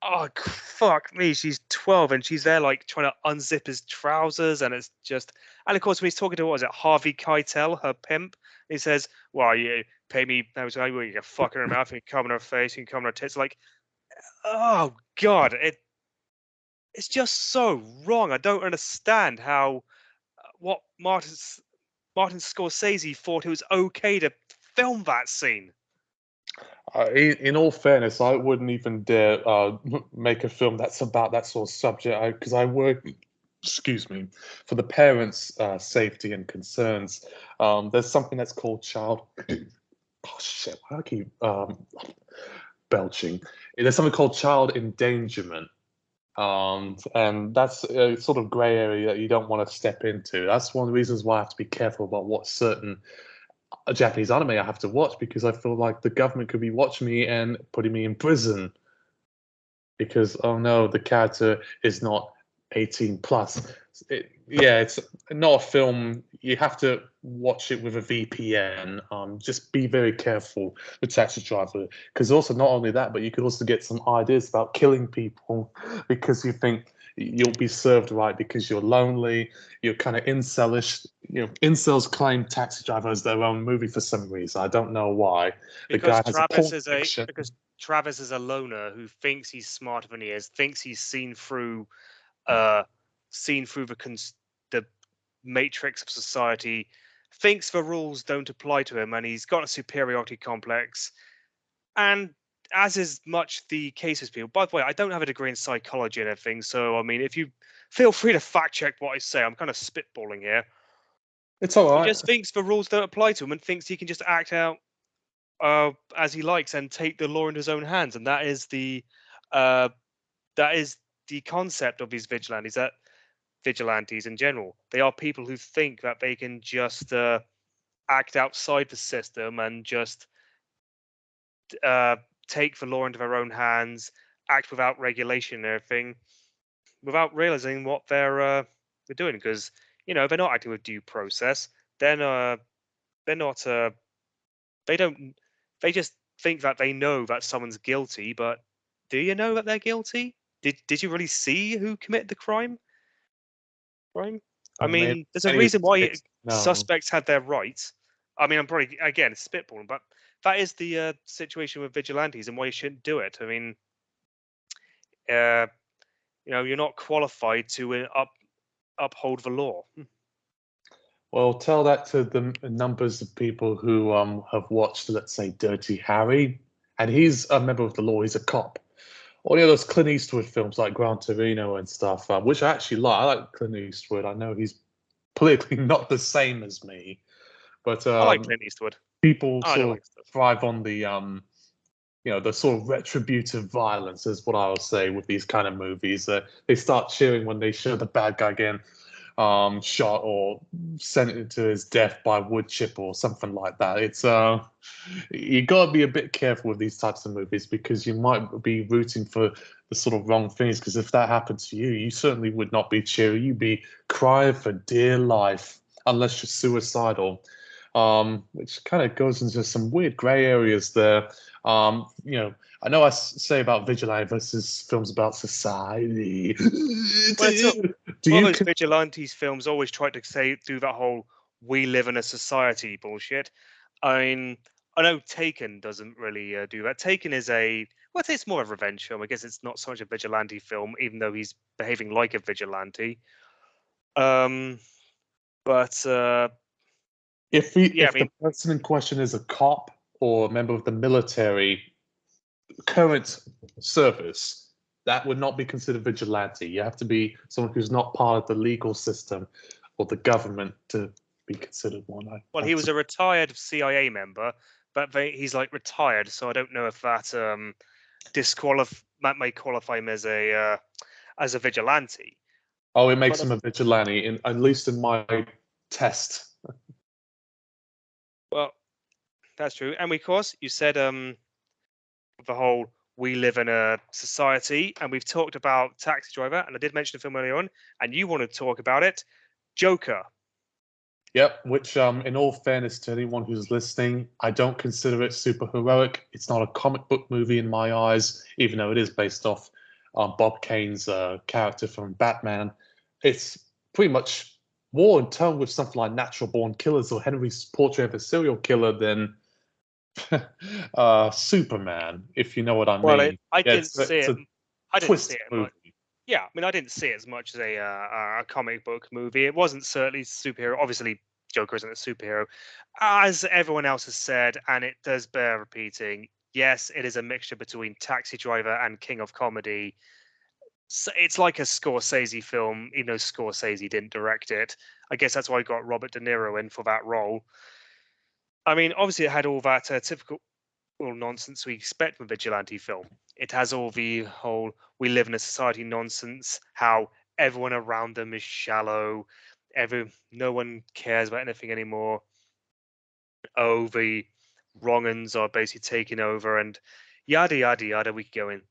oh, fuck me. She's 12 and she's there, like, trying to unzip his trousers. And it's just. And of course, when he's talking to, what was it, Harvey Keitel, her pimp, he says, well, you pay me, I was like, well, you can fuck her in her mouth, you can come in her face, you can come in her tits. Like, oh, God. It's just so wrong. I don't understand how. What Martin Scorsese thought it was okay to film that scene.
In all fairness, I wouldn't even dare make a film that's about that sort of subject because I work, excuse me, for the parents' safety and concerns. There's something that's called child. Oh shit! Why do I keep belching? There's something called child endangerment, and that's a sort of grey area that you don't want to step into. That's one of the reasons why I have to be careful about what certain a Japanese anime I have to watch because I feel like the government could be watching me and putting me in prison because oh no, the character is not 18 plus. Yeah, it's not a film. You have to watch it with a VPN. Just be very careful with Taxi Driver because also not only that, but you could also get some ideas about killing people because you think you'll be served right because you're lonely, you're kind of incelish. You know, incels claim Taxi Driver as their own movie for some reason. I don't know why. The
Because
guy has a
Travis
porn
is a
addiction.
because Travis is a loner who thinks he's smarter than he is, thinks he's uh seen through the matrix of society, thinks the rules don't apply to him, and he's got a superiority complex. And as is much the case with people, by the way, I don't have a degree in psychology and everything, so I mean, if you feel free to fact check what I say, I'm kind of spitballing here.
It's all
He
right.
just thinks the rules don't apply to him and thinks he can just act out as he likes and take the law into his own hands, and uh, that is the concept of these vigilantes. That vigilantes in general, they are people who think that they can just act outside the system and just uh, take the law into their own hands, act without regulation and everything, without realizing what they're doing. Because they're not acting with due process. They're not. They don't. They just think that they know that someone's guilty, but do you know that they're guilty? Did you really see who committed the crime? I
Many,
mean, there's a
many
reason why
mistakes. No.
suspects had their rights. I mean, I'm probably again spitballing, but that is the situation with vigilantes and why you shouldn't do it. I mean, uh, you're not qualified to uphold the law.
Well, tell that to the numbers of people who have watched, let's say, Dirty Harry, and he's a member of the law. He's a cop. Or any of those Clint Eastwood films like Gran Torino and stuff, which I actually like. I like Clint Eastwood. I know he's politically not the same as me, but
I like Clint Eastwood.
people
I don't
sort of
like stuff.
thrive on the the sort of retributive violence is what I would say with these kind of movies. They start cheering when they show the bad guy again. shot or sent to his death by wood chip or something like that. It's you got to be a bit careful with these types of movies because you might be rooting for the sort of wrong things. Because if that happened to you, you certainly would not be cheery. You'd be crying for dear life unless you're suicidal. Which kind of goes into some weird grey areas there. I know I say about Vigilante versus films about society.
Well, it's
Do
all
you?
those vigilantes films always try to do that whole "we live in a society" bullshit. I mean, I know Taken doesn't really do that. Taken is well, I'd say it's more of a revenge film. I guess it's not so much a vigilante film, even though he's behaving like a vigilante. But
If
yeah, I
the
mean,
person in question is a cop or a member of the military, current service, that would not be considered vigilante. You have to be someone who's not part of the legal system or the government to be considered one.
well, he was a retired CIA member, but he's like retired, so I don't know if that that may qualify him as a vigilante.
Oh, it makes
But
him a vigilante, at least in my test.
well, that's true. And of course, you said the whole "we live in a society," and we've talked about Taxi Driver, and I did mention the film earlier on, and you want to talk about it, Joker.
Yep, which, in all fairness to anyone who's listening, I don't consider it super heroic. It's not a comic book movie in my eyes, even though it is based off Bob Kane's character from Batman. It's pretty much more in tone with something like Natural Born Killers or Henry's Portrait of a Serial Killer than Superman, if you know what I
Well,
mean.
I
Yeah,
didn't see
it's
it.
a
I didn't see
twisted
it much.
movie.
Yeah, I mean, I didn't see it as much as a comic book movie. It wasn't certainly superhero. Obviously, Joker isn't a superhero, as everyone else has said, and it does bear repeating. Yes, it is a mixture between Taxi Driver and King of Comedy. So it's like a Scorsese film, even though Scorsese didn't direct it. I guess that's why I got Robert De Niro in for that role. I mean, obviously, it had all that typical nonsense we expect from a vigilante film. It has all the whole "we live in a society" nonsense, how everyone around them is shallow, no one cares about anything anymore. Oh, the wrong uns are basically taking over, and yada yada yada. We could go in,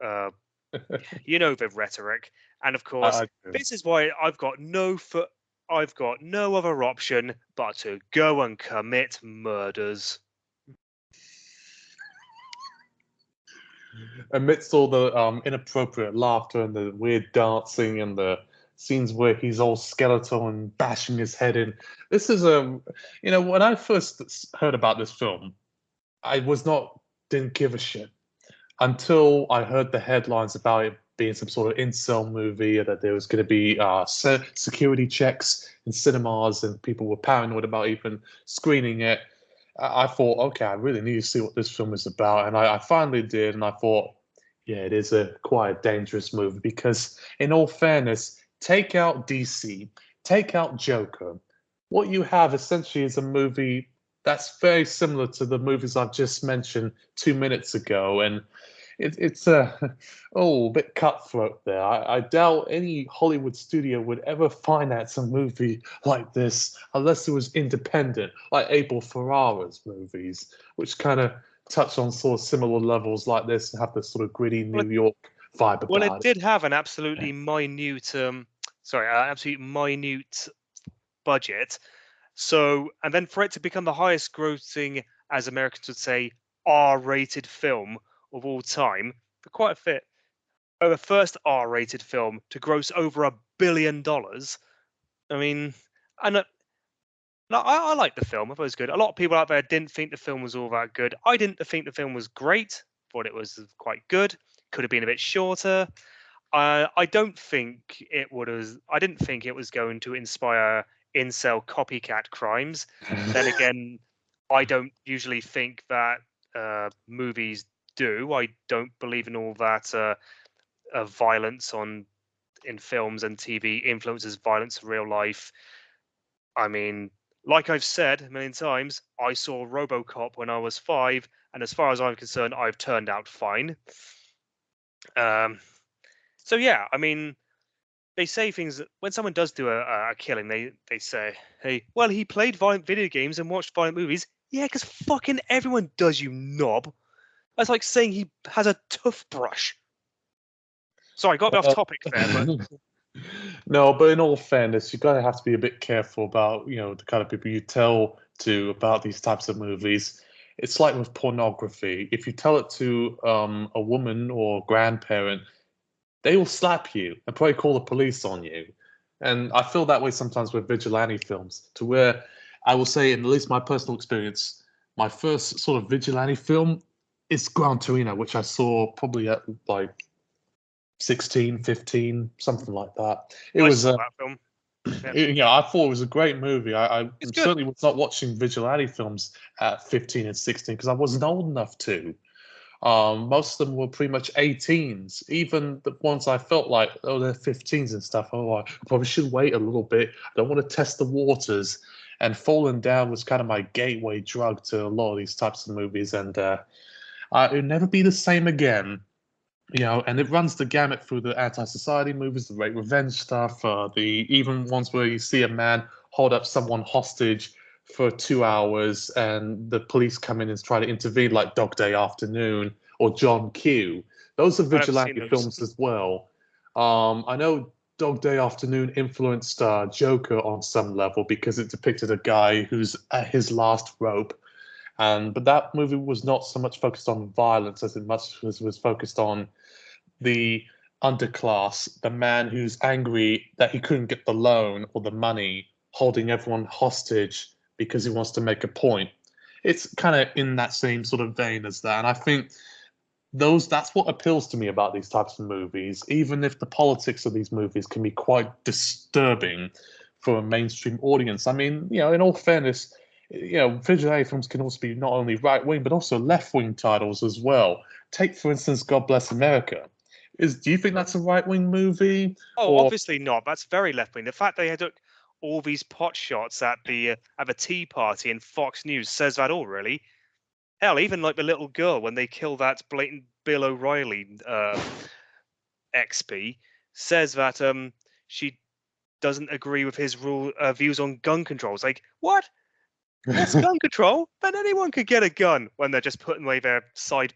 uh, the rhetoric, and of course,
I do.
this is why I've got no other option but to go and commit murders.
Amidst all the inappropriate laughter and the weird dancing and the scenes where he's all skeletal and bashing his head in, this is when I first heard about this film, I didn't give a shit until I heard the headlines about it being some sort of incel movie, that there was going to be security checks in cinemas and people were paranoid about even screening it. I thought, okay, I really need to see what this film is about, and I finally did, and I thought, yeah, it is quite a dangerous movie because, in all fairness, take out DC, take out Joker, what you have essentially is a movie that's very similar to the movies I've just mentioned 2 minutes ago, and it's a bit cutthroat there. I doubt any Hollywood studio would ever finance a movie like this unless it was independent, like Abel Ferrara's movies, which kind of touch on sort of similar levels like this and have this sort of gritty
Well,
New York vibe
Well, it
about it.
did have an absolute minute budget. So, and then for it to become the highest grossing, as Americans would say, R-rated film of all time, for quite a fit, the first R-rated film to gross over $1 billion. I mean, and no, I like the film. I thought it was good. A lot of people out there didn't think the film was all that good. I didn't think the film was great. Thought it was quite good. Could have been a bit shorter. I don't think it would have. I didn't think it was going to inspire incel copycat crimes. Then again, I don't usually think that movies do. I don't believe in all that violence in films and TV influences violence in real life. I mean, like I've said a million times, I saw RoboCop when I was 5, and as far as I'm concerned, I've turned out fine. Um, so yeah, I mean, they say things when someone does do a killing. They say, "Hey, well, he played violent video games and watched violent movies." Yeah, because fucking everyone does, you knob. That's like saying he has a toothbrush. Sorry, got a bit off topic there, but
No, but in all fairness, you gotta have to be a bit careful about, the kind of people you tell to about these types of movies. It's like with pornography. If you tell it to a woman or grandparent, they will slap you and probably call the police on you. And I feel that way sometimes with vigilante films, to where I will say, in at least my personal experience, my first sort of vigilante film is Gran Torino, which I saw probably at like 16, 15, something like that. It
I
was
saw that film. Yeah.
I thought it was a great movie. I
It's good.
certainly was not watching vigilante films at 15 and 16 because I wasn't old enough to. Most of them were pretty much 18s. Even the ones I felt like, oh, they're 15s and stuff. Oh, I probably should wait a little bit. I don't want to test the waters. And Falling Down was kind of my gateway drug to a lot of these types of movies. And it'll never be the same again. And it runs the gamut through the anti-society movies, the rape revenge stuff, the even ones where you see a man hold up someone hostage for 2 hours and the police come in and try to intervene, like Dog Day Afternoon or John Q. Those are
I've never seen
vigilante
those.
films as well. I know Dog Day Afternoon influenced Joker on some level because it depicted a guy who's at his last rope. But that movie was not so much focused on violence as it much as was focused on the underclass, the man who's angry that he couldn't get the loan or the money, holding everyone hostage because he wants to make a point. It's kind of in that same sort of vein as that. And I think that's what appeals to me about these types of movies, even if the politics of these movies can be quite disturbing for a mainstream audience. I mean, in all fairness, vigilante films can also be not only right wing but also left wing titles as well. Take, for instance, God Bless America. Do you think that's a right wing movie?
Oh,
Or
obviously not. That's very left wing. The fact they took all these pot shots at the Tea Party and Fox News says that all, really. Hell, even like the little girl when they kill that blatant Bill O'Reilly XP says that she doesn't agree with his views on gun control. It's like, what? What's gun control? Then anyone could get a gun when they're just putting away their side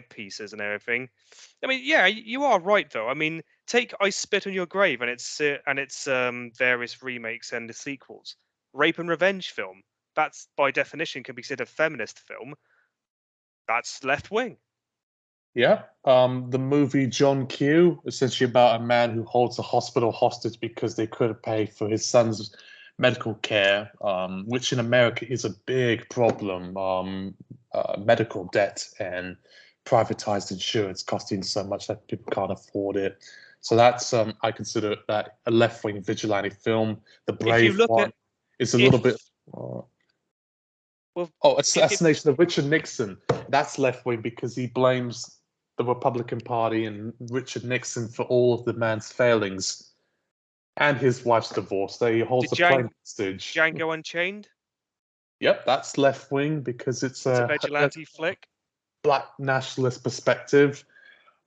pieces and everything. I mean, yeah, you are right though. I mean, take I Spit on Your Grave and its various remakes and the sequels. Rape and revenge film. That's by definition can be considered a feminist film. That's left wing.
yeah, the movie John Q, essentially about a man who holds a hospital hostage because they couldn't pay for his son's medical care, which in America is a big problem. Medical debt and privatized insurance costing so much that people can't afford it. So that's I consider that a left-wing vigilante film. The
If you
Brave
look
one
at
is a
if
little bit.
well, if
Assassination of Richard Nixon. That's left-wing because he blames the Republican Party and Richard Nixon for all of the man's failings and his wife's divorce. That he holds
did
a plane hostage.
Django Unchained,
Yep, that's left-wing because it's
it's a
a
vigilante flick.
black nationalist perspective.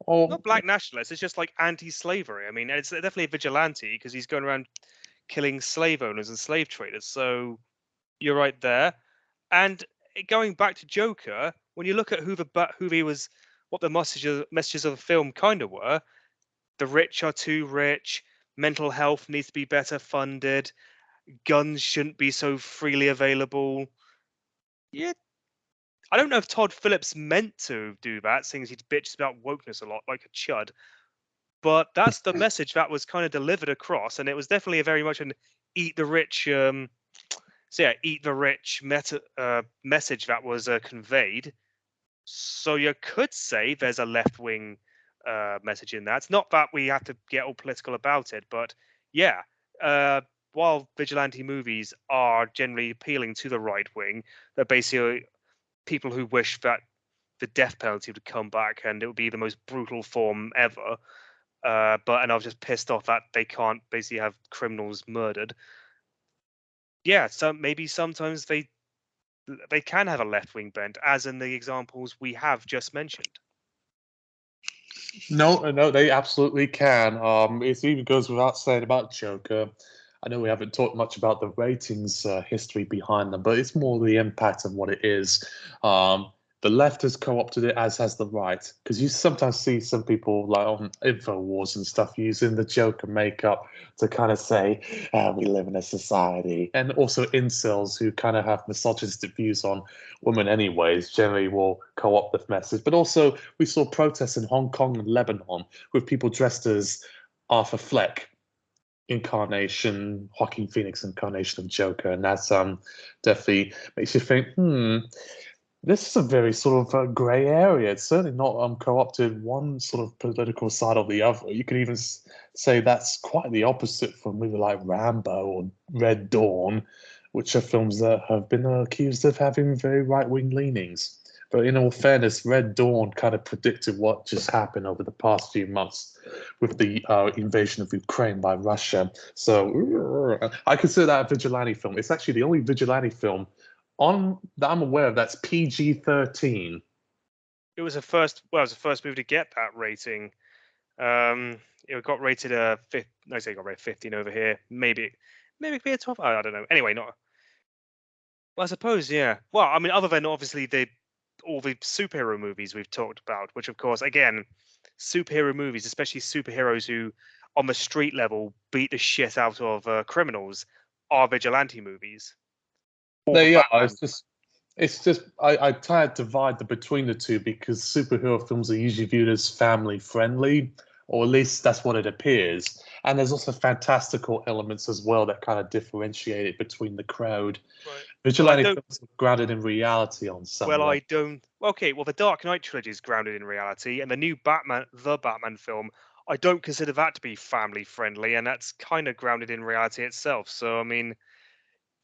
Or
Not black nationalist. It's just like anti-slavery. I mean, it's definitely a vigilante because he's going around killing slave owners and slave traders. So you're right there. And going back to Joker, when you look at who he was, what the messages of the film kind of were, the rich are too rich, mental health needs to be better funded, guns shouldn't be so freely available. Yeah, I don't know if Todd Phillips meant to do that, seeing as he bitches about wokeness a lot, like a chud. But that's the message that was kind of delivered across, and it was definitely a very much an eat the rich. Eat the rich message that was conveyed. So you could say there's a left wing message in that. It's not that we have to get all political about it, but yeah. While vigilante movies are generally appealing to the right wing, they're basically people who wish that the death penalty would come back and it would be the most brutal form ever. And I was just pissed off that they can't basically have criminals murdered. Yeah, so maybe sometimes they can have a left wing bent, as in the examples we have just mentioned.
No, they absolutely can. It even goes without saying about Joker. I know we haven't talked much about the ratings history behind them, but it's more the impact of what it is. The left has co-opted it, as has the right, because you sometimes see some people like on InfoWars and stuff using the Joker makeup to kind of say we live in a society, and also incels who kind of have misogynistic views on women, anyways, generally will co-opt the message. But also, we saw protests in Hong Kong and Lebanon with people dressed as Arthur Fleck incarnation, Joaquin Phoenix incarnation of Joker, and that's definitely makes you think, this is a very sort of grey area. It's certainly not co-opted one sort of political side or the other. You could even say that's quite the opposite from movie like Rambo or Red Dawn, which are films that have been accused of having very right-wing leanings. But in all fairness, Red Dawn kind of predicted what just happened over the past few months with the invasion of Ukraine by Russia. So I consider that a vigilante film. It's actually the only vigilante film on that I'm aware of that's PG-13.
It was the first. Well, it was the first movie to get that rating. It got rated a fifth. No, I say it got rated 15 over here. Maybe it could be a 12. I don't know. Anyway, not. Well, I suppose, yeah. Well, I mean, other than obviously all the superhero movies we've talked about, which of course, again, superhero movies, especially superheroes who, on the street level, beat the shit out of criminals, are vigilante movies.
They are. It's just I try to divide between the two because superhero films are usually viewed as family friendly, or at least that's what it appears. And there's also fantastical elements as well that kind of differentiate it between the crowd.
Right.
Vigilante films are grounded in reality on some level.
I don't. Okay, well, the Dark Knight trilogy is grounded in reality, and the new the Batman film, I don't consider that to be family friendly, and that's kind of grounded in reality itself. So, I mean,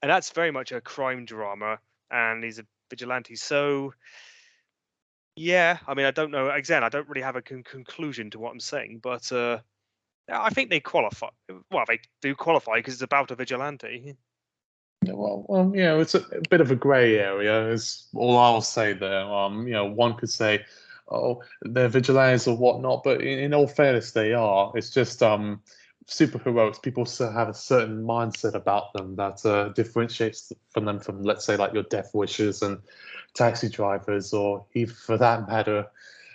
and that's very much a crime drama, and he's a vigilante. So, yeah, I mean, I don't know. Again, I don't really have a conclusion to what I'm saying, but I think they qualify. Well, they do qualify because it's about a vigilante.
Yeah, well, it's a bit of a grey area. Is all I'll say there. One could say, "Oh, they're vigilantes or whatnot," but in all fairness, they are. It's just superheroics. People have a certain mindset about them that differentiates from them from, let's say, like your Death Wishers and Taxi Drivers, or even for that matter,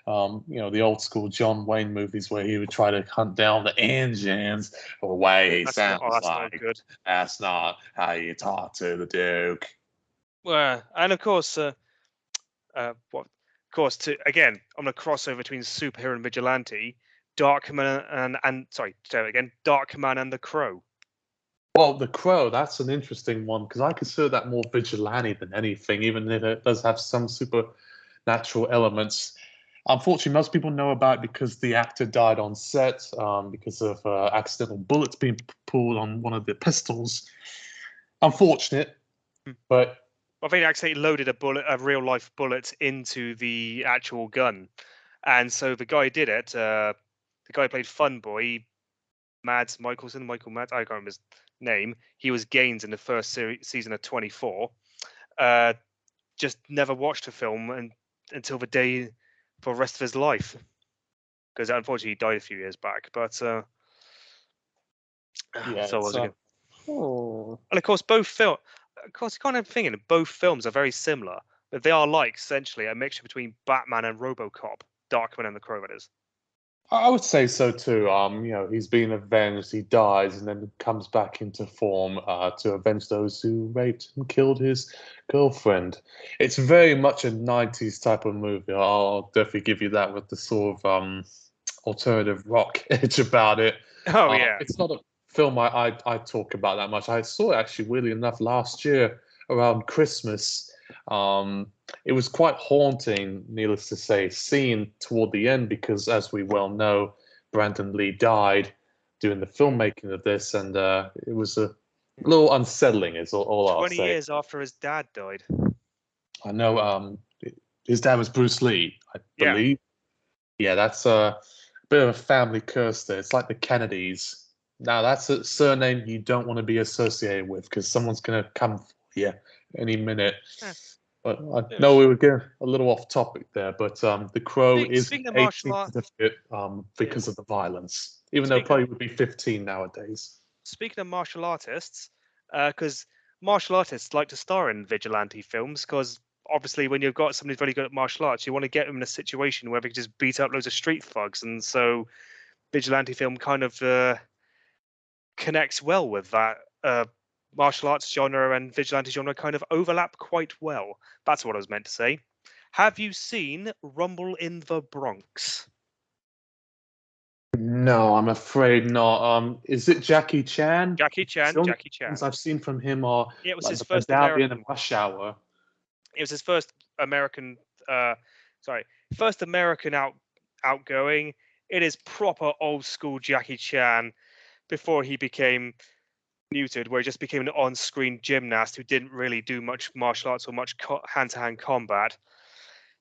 the old school John Wayne movies where he would try to hunt down the engines, or the way he sounds
That's
like.
not good.
That's not how you talk to the Duke.
Well, and of course, what? Of course, again on a crossover between superhero and vigilante, Darkman and sorry, say it again, Darkman and the Crow.
Well, The Crow, that's an interesting one because I consider that more vigilante than anything, even if it does have some supernatural elements. Unfortunately, most people know about it because the actor died on set because of accidental bullets being pulled on one of the pistols. Unfortunate, but
I think they actually loaded a real life bullet into the actual gun, and so the guy did it. The guy who played Fun Boy, Michael Mads, I can't remember his name. He was Gaines in the first season of 24. Just never watched a film until the day for the rest of his life, because unfortunately he died a few years back. But
yeah,
so was again.
Oh.
And of course, both film. Of course, you can't have thinking both films are very similar, but they are like essentially a mixture between Batman and RoboCop, Darkman and the Crow. That is.
I would say so too. He's been avenged. He dies and then comes back into form to avenge those who raped and killed his girlfriend. It's very much a '90s type of movie. I'll definitely give you that with the sort of alternative rock edge about it.
Oh yeah.
It's not a film I talk about that much. I saw it actually, weirdly enough, last year around Christmas. It was quite haunting, needless to say, seeing toward the end because, as we well know, Brandon Lee died doing the filmmaking of this, and it was a little unsettling. Is all I'll
20
say.
years after his dad died.
I know. His dad was Bruce Lee, I believe. Yeah, that's a bit of a family curse there. It's like the Kennedys. Now, that's a surname you don't want to be associated with because someone's going to come for you any minute. But I know we were getting a little off topic there, but The Crow is
Speaking of
18
martial art,
certificate because of the violence, even though it probably would be 15 nowadays.
speaking of martial artists, because martial artists like to star in vigilante films, because obviously when you've got somebody who's very good at martial arts, you want to get them in a situation where they can just beat up loads of street thugs, and so vigilante film kind of connects well with that. Martial arts genre and vigilante genre kind of overlap quite well. That's what I was meant to say. Have you seen Rumble in the Bronx?
No, I'm afraid not. Is it Jackie Chan?
Jackie Chan.
The only
Jackie Chan.
things I've seen from him are
It was
like
his
the
first
Medallion
American.
and Rush Hour.
It was his first American. First American outgoing. It is proper old school Jackie Chan before he became muted, where he just became an on-screen gymnast who didn't really do much martial arts or much hand-to-hand combat.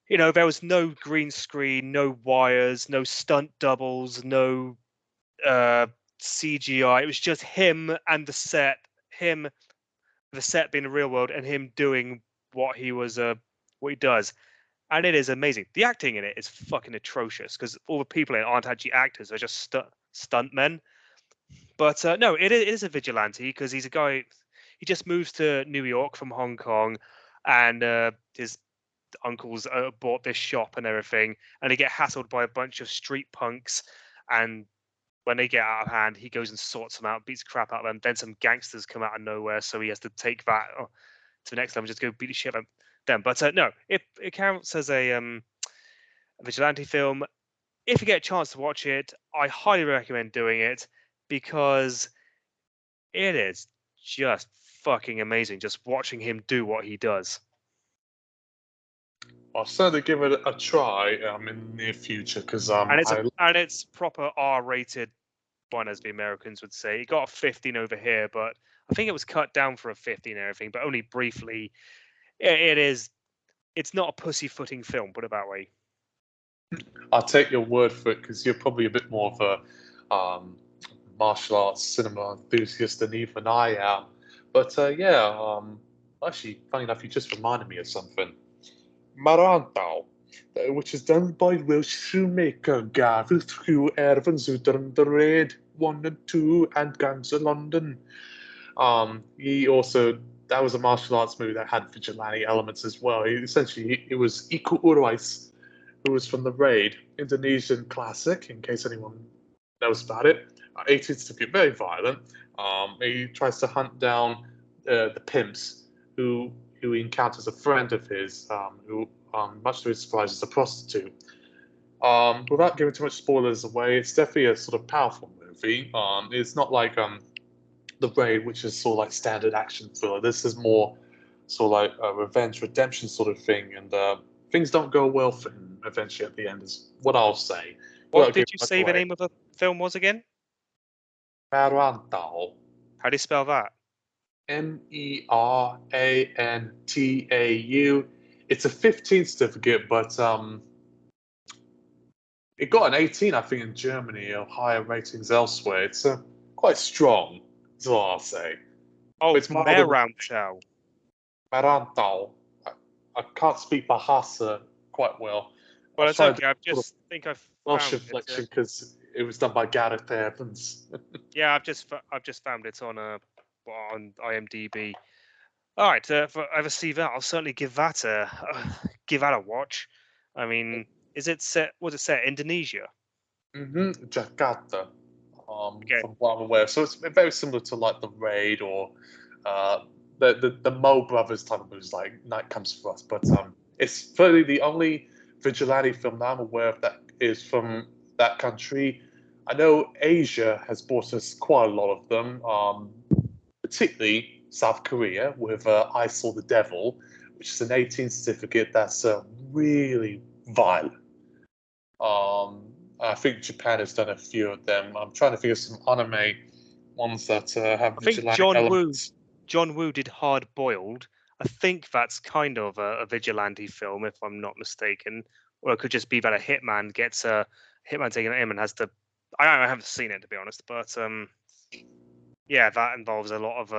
You know, there was no green screen, no wires, no stunt doubles, no CGI. It was just him and the set, the set being the real world, and him doing what he does. And it is amazing. The acting in it is fucking atrocious because all the people in it aren't actually actors; they're just stuntmen. But no, it is a vigilante because he's a guy. He just moves to New York from Hong Kong, and his uncles bought this shop and everything, and they get hassled by a bunch of street punks. And when they get out of hand, he goes and sorts them out, beats the crap out of them. Then some gangsters come out of nowhere, so he has to take that to the next level, just go beat the shit out of them. But no, it counts as a vigilante film. If you get a chance to watch it, I highly recommend doing it because it is just fucking amazing just watching him do what he does.
I'll certainly give it a try in the near future because
And it's proper R-rated one, as the Americans would say. It got a 15 over here, but I think it was cut down for a 15 and everything, but only briefly. It's not a pussyfooting film, put it that way.
I'll take your word for it because you're probably a bit more of a martial arts cinema enthusiast than even I am. But actually, funny enough, you just reminded me of something. Marantau, which is done by Welsh shoemaker Gavin through Evans who done The Raid 1 and 2 and Guns of London. He also, that was a martial arts movie that had vigilante elements as well. It was Iko Urais, who was from The Raid, Indonesian classic, in case anyone knows about it. 18th Certificate, very violent. He tries to hunt down the pimps who he encounters a friend of his who, much to his surprise, is a prostitute. Without giving too much spoilers away, it's definitely a sort of powerful movie. It's not like The Raid, which is sort of like standard action thriller. This is more sort of like a revenge redemption sort of thing, and things don't go well for him eventually at the end, is what I'll say.
What did you say the name of the film was again?
Marantau.
How do you spell that?
Merantau. It's a 15 certificate, but it got an 18, I think, in Germany, or higher ratings elsewhere. It's quite strong, is what I'll say.
Oh,
it's
Merantau.
Marantau. I can't speak Bahasa quite well.
Well, it's okay. I've
Welsh
found
inflection because it was done by Gareth Evans.
Yeah, I've just found it on IMDb. All right, if I ever see that, I'll certainly give that a watch. I mean, is it set? Was it set Indonesia?
Jakarta.
Okay.
From what I'm aware, so it's very similar to like The Raid or the Mo Brothers type of movies, like Night Comes for Us. But it's probably the only vigilante film that I'm aware of that is from that country. I know Asia has brought us quite a lot of them, particularly South Korea with I Saw the Devil, which is an 18 certificate that's really violent. I think Japan has done a few of them. I'm trying to think of some anime ones that have vigilante elements.
John Woo did Hard Boiled. I think that's kind of a vigilante film, if I'm not mistaken. Or it could just be that a hitman gets a hitman taken at him and has to. I haven't seen it, to be honest, but yeah, that involves a lot of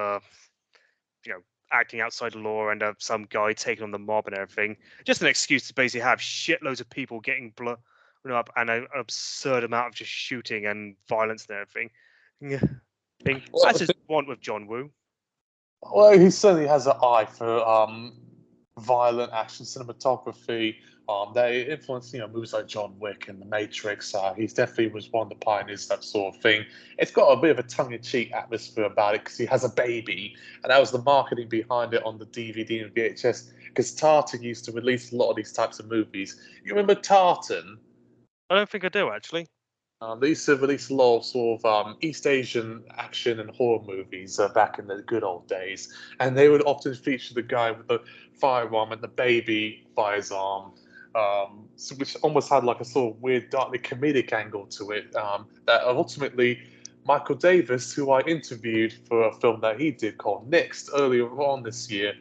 acting outside the law and some guy taking on the mob and everything. Just an excuse to basically have shitloads of people getting blown up and an absurd amount of just shooting and violence and everything.
Well,
As is want with John Woo.
Well, he certainly has an eye for violent action cinematography. They influenced, movies like John Wick and The Matrix. He definitely was one of the pioneers of that sort of thing. It's got a bit of a tongue-in-cheek atmosphere about it because he has a baby, and that was the marketing behind it on the DVD and VHS. Because Tartan used to release a lot of these types of movies. You remember Tartan?
I don't think I do actually.
They used to release a lot of sort of East Asian action and horror movies back in the good old days, and they would often feature the guy with the firearm and the baby by his arm, which almost had like a sort of weird, darkly comedic angle to it. That ultimately, Michael Davis, who I interviewed for a film that he did called Next earlier on this year,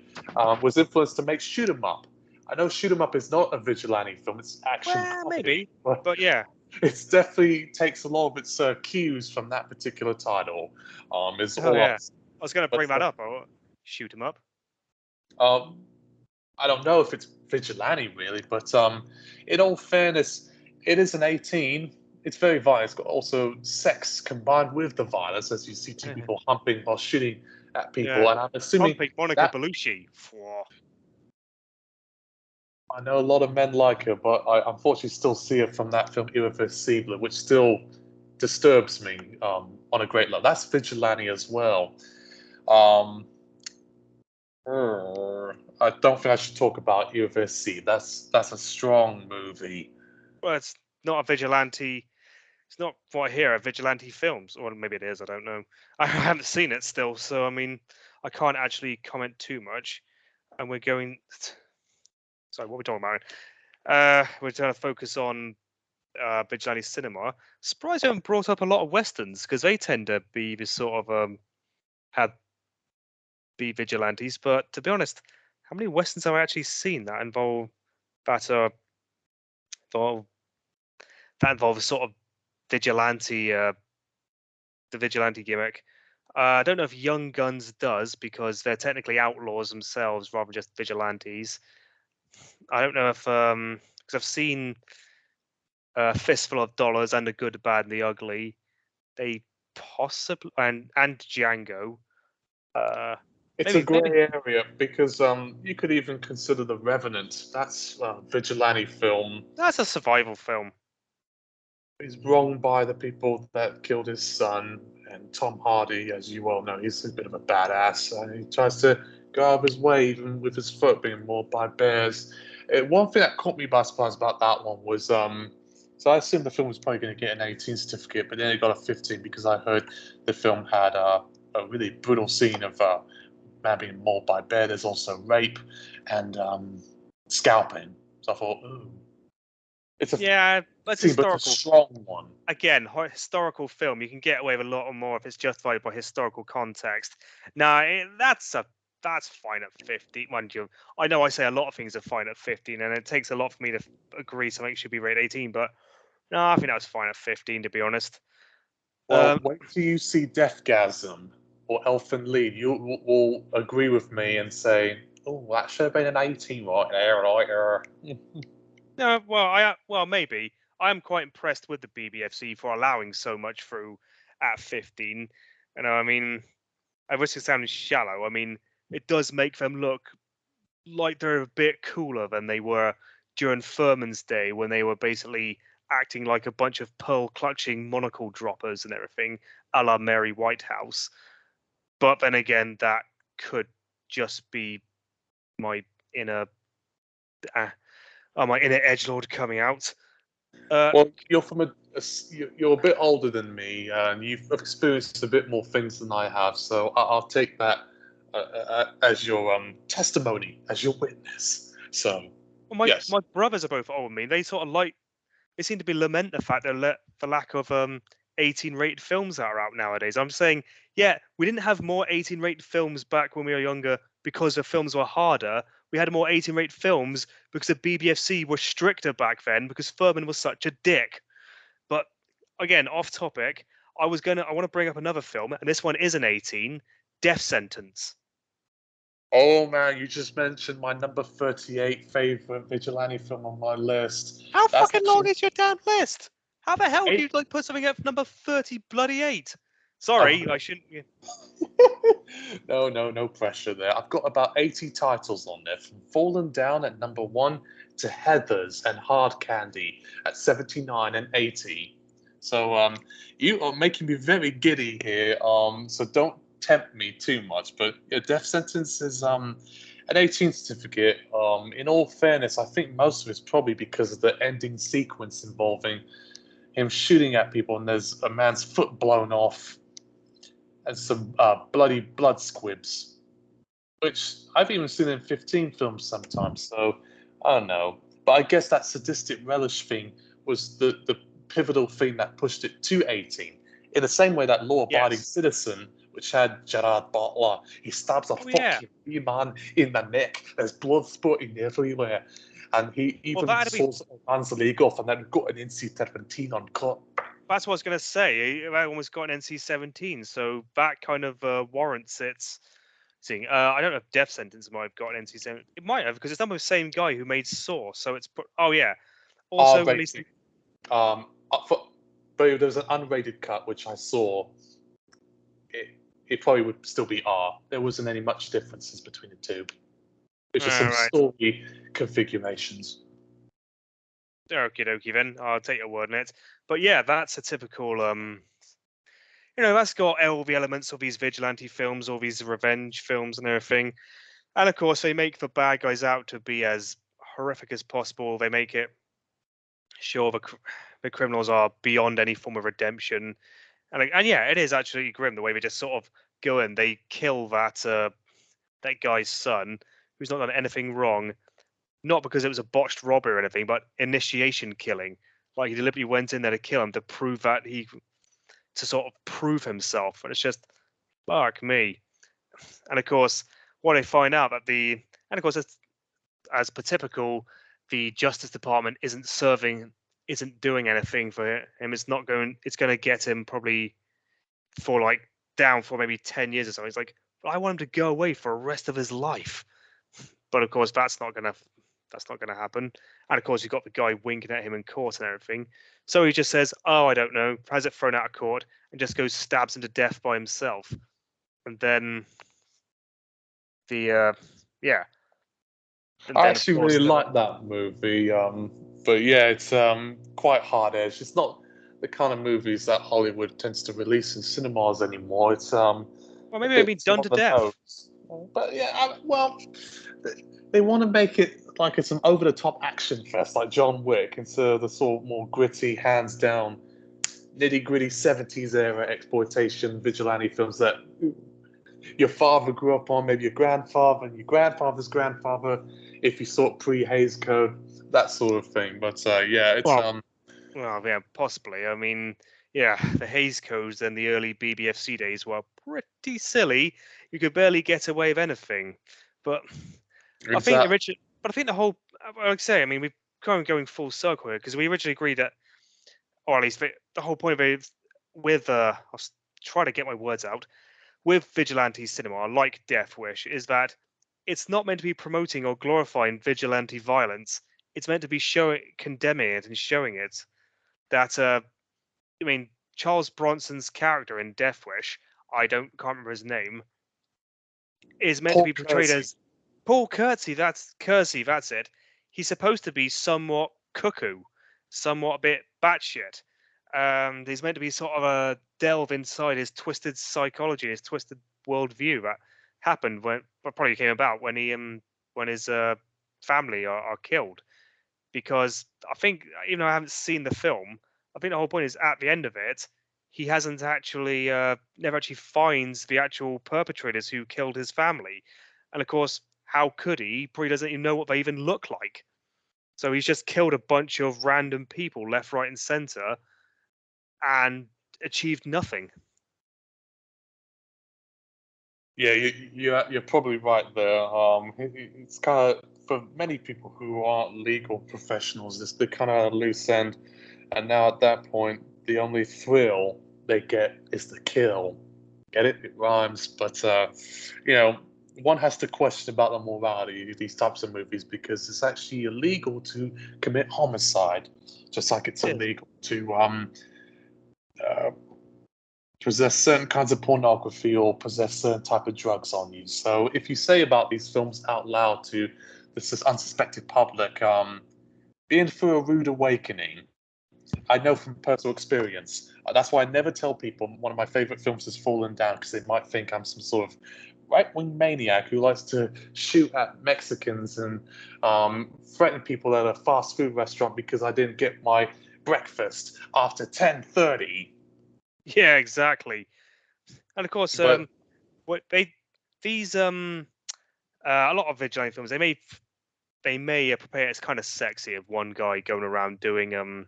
was influenced to make Shoot 'Em Up. I know Shoot 'Em Up is not a vigilante film; it's action
Well,
comedy,
maybe, but yeah.
it definitely takes a lot of its cues from that particular title. Is
Oh
all
yeah.
up.
I was going to
But
bring that up. I'll shoot him up.
um, I don't know if it's vigilante really, but in all fairness, it is an 18. It's very violent. It's got also sex combined with the violence, as you see two people humping while shooting at people.
Yeah.
And I'm assuming
Humping Monica
that
Bellucci.
I know a lot of men like her, but I unfortunately still see her from that film Irreversible, which still disturbs me on a great level. That's vigilante as well. Um, I don't think I should talk about Irreversible. That's a strong movie.
Well, it's not a vigilante. It's not what I hear of vigilante films, or maybe it is. I don't know. I haven't seen it still, so I mean, I can't actually comment too much. And we're going. Sorry, what are we talking about? We're trying to focus on vigilante cinema. Surprised you haven't brought up a lot of westerns because they tend to be the sort of have be vigilantes. But to be honest, how many westerns have I actually seen that involve that involve that involve a sort of vigilante the vigilante gimmick? I don't know if Young Guns does because they're technically outlaws themselves rather than just vigilantes. I don't know if because I've seen Fistful of Dollars and The Good, the Bad, and the Ugly. They possibly and Django. Uh,
It's a
maybe
grey area because you could even consider The Revenant. That's a vigilante film.
that's a survival film.
He's wronged by the people that killed his son, and Tom Hardy, as you well know, he's a bit of a badass. And he tries to go out of his way, even with his foot being mauled by bears. One thing that caught me by surprise about that one was, so I assumed the film was probably going to get an 18 certificate, but then it got a 15 because I heard the film had a really brutal scene of man being mauled by a bear. There's also rape and scalping. So I thought, ooh, it's a
Yeah, that's
scene, but it's a
historical.
strong one.
Again, historical film. You can get away with a lot more if it's justified by historical context. Now, that's fine at 15. Mind you, I know I say a lot of things are fine at 15, and it takes a lot for me to agree something should be rated 18. But no, I think that was fine at 15, to be honest.
Well, wait till you see Deathgasm or Elfin Lead. You will agree with me and say, "Oh, that should have been an 18 right there, right there."
No, well, maybe. I'm quite impressed with the BBFC for allowing so much through at 15. You know, I mean, I risk it sounding shallow. I mean, it does make them look like they're a bit cooler than they were during Furman's day when they were basically acting like a bunch of pearl clutching monocle droppers and everything, a la Mary Whitehouse. But then again, that could just be my inner uh, my inner edgelord coming out.
Well, you're from you're a bit older than me, and you've experienced a bit more things than I have. So I'll take that as your testimony, as your witness. So
Well, my
yes.
my brothers are both older than me. They sort of like they seem to be lament the fact that the lack of 18 rated films that are out nowadays. I'm saying, yeah, we didn't have more 18 rated films back when we were younger because the films were harder. We had more 18 rated films because the BBFC were stricter back then because Furman was such a dick. But again, off topic, I want to bring up another film, and this one is an 18, Death Sentence.
Oh man, you just mentioned my number 38 favorite vigilante film on my list.
How
That's
fucking long
actually
is your damn list? How the hell do you
eight.
like put something at number 38? Sorry, I shouldn't.
No pressure there. I've got about 80 titles on there, from Fallen Down at number 1 to Heathers and Hard Candy at 79 and 80. So you are making me very giddy here. So don't tempt me too much. But your death sentence is an 18 certificate. In all fairness, I think most of it's probably because of the ending sequence involving him shooting at people and there's a man's foot blown off and some bloody blood squibs, which I've even seen in 15 films sometimes. So I don't know. But I guess that sadistic relish thing was the pivotal thing that pushed it to 18. In the same way that Law Abiding
Yes.
Citizen, which had Gerard Butler, he stabs a
Yeah.
fucking man in the neck. There's blood spurting everywhere. And he even
that'd be-
saws a man's leg off and then got an NC-17 on cut.
That's what I was going to say. I almost got an NC-17, so that kind of warrants its seeing. I don't know if Death Sentence might have got an NC-17. It might have, because it's done by the same guy who made Saw. So it's oh yeah. Also released.
Rating. But there's an unrated cut which I saw. It probably would still be R. There wasn't any much differences between the two. It's just some
Right.
story configurations.
Okie dokie then. I'll take your word on it. But yeah, that's a typical that's got all the elements of these vigilante films, all these revenge films and everything. And of course they make the bad guys out to be as horrific as possible. They make it sure the criminals are beyond any form of redemption. And yeah, it is actually grim the way they just sort of go in. They kill that guy's son, who's not done anything wrong, not because it was a botched robbery or anything, but initiation killing. Like he deliberately went in there to kill him to prove to sort of prove himself. And it's just, fuck me. And of course, what I find out and of course, as per typical, the Justice Department isn't doing anything for him. It's going to get him probably for like down for maybe 10 years or something. It's like, I want him to go away for the rest of his life. But of course, that's not gonna happen. And of course, you've got the guy winking at him in court and everything. So he just says, "Oh, I don't know," has it thrown out of court, and just stabs him to death by himself. And then yeah. And
I
then of
actually
course
really like that movie. But yeah, it's quite hard edged. It's not the kind of movies that Hollywood tends to release in cinemas anymore. It's
well,
a
maybe
bit
they've been done
on
to
the
death.
nose. But yeah, well, they want to make it like it's an over the top action fest like John Wick instead of the sort of more gritty, hands down, nitty gritty 70s era exploitation vigilante films that your father grew up on, maybe your grandfather and your grandfather's grandfather, if you saw pre-Hays Code, that sort of thing. But yeah, it's
Well, yeah, possibly. I mean, yeah, the Hays Codes and the early BBFC days were pretty silly. You could barely get away with anything. But I think the whole, like I say, I mean, we're kind of going full circle here because we originally agreed that, or at least the whole point of it with, try to get my words out, with vigilante cinema, like Death Wish, is that it's not meant to be promoting or glorifying vigilante violence. It's meant to be condemning it and showing it that I mean, Charles Bronson's character in Death Wish, can't remember his name, is meant to be portrayed as Paul Kersey. That's it. He's supposed to be somewhat cuckoo, somewhat a bit batshit. He's meant to be sort of a delve inside his twisted psychology, his twisted worldview that happened probably came about when his family are killed. Because I think, even though I haven't seen the film, I think the whole point is at the end of it, he hasn't actually never actually finds the actual perpetrators who killed his family. And of course, how could he? He probably doesn't even know what they even look like. So he's just killed a bunch of random people left, right, and center, and achieved nothing.
Yeah, you're probably right there. It's kind of for many people who aren't legal professionals, it's the kind of loose end, and now at that point, the only thrill they get is the kill. Get it? It rhymes, but you know, one has to question about the morality of these types of movies because it's actually illegal to commit homicide, just like it's
Yeah.
illegal to uh, possess certain kinds of pornography or possess certain type of drugs on you. So if you say about these films out loud to this unsuspected public, being through a rude awakening, I know from personal experience. That's why I never tell people one of my favorite films is Fallen Down because they might think I'm some sort of right-wing maniac who likes to shoot at Mexicans and threaten people at a fast food restaurant because I didn't get my breakfast after 10:30.
Yeah, exactly. And of course,
But
what they these a lot of vigilante films they may prepare it as kind of sexy of one guy going around doing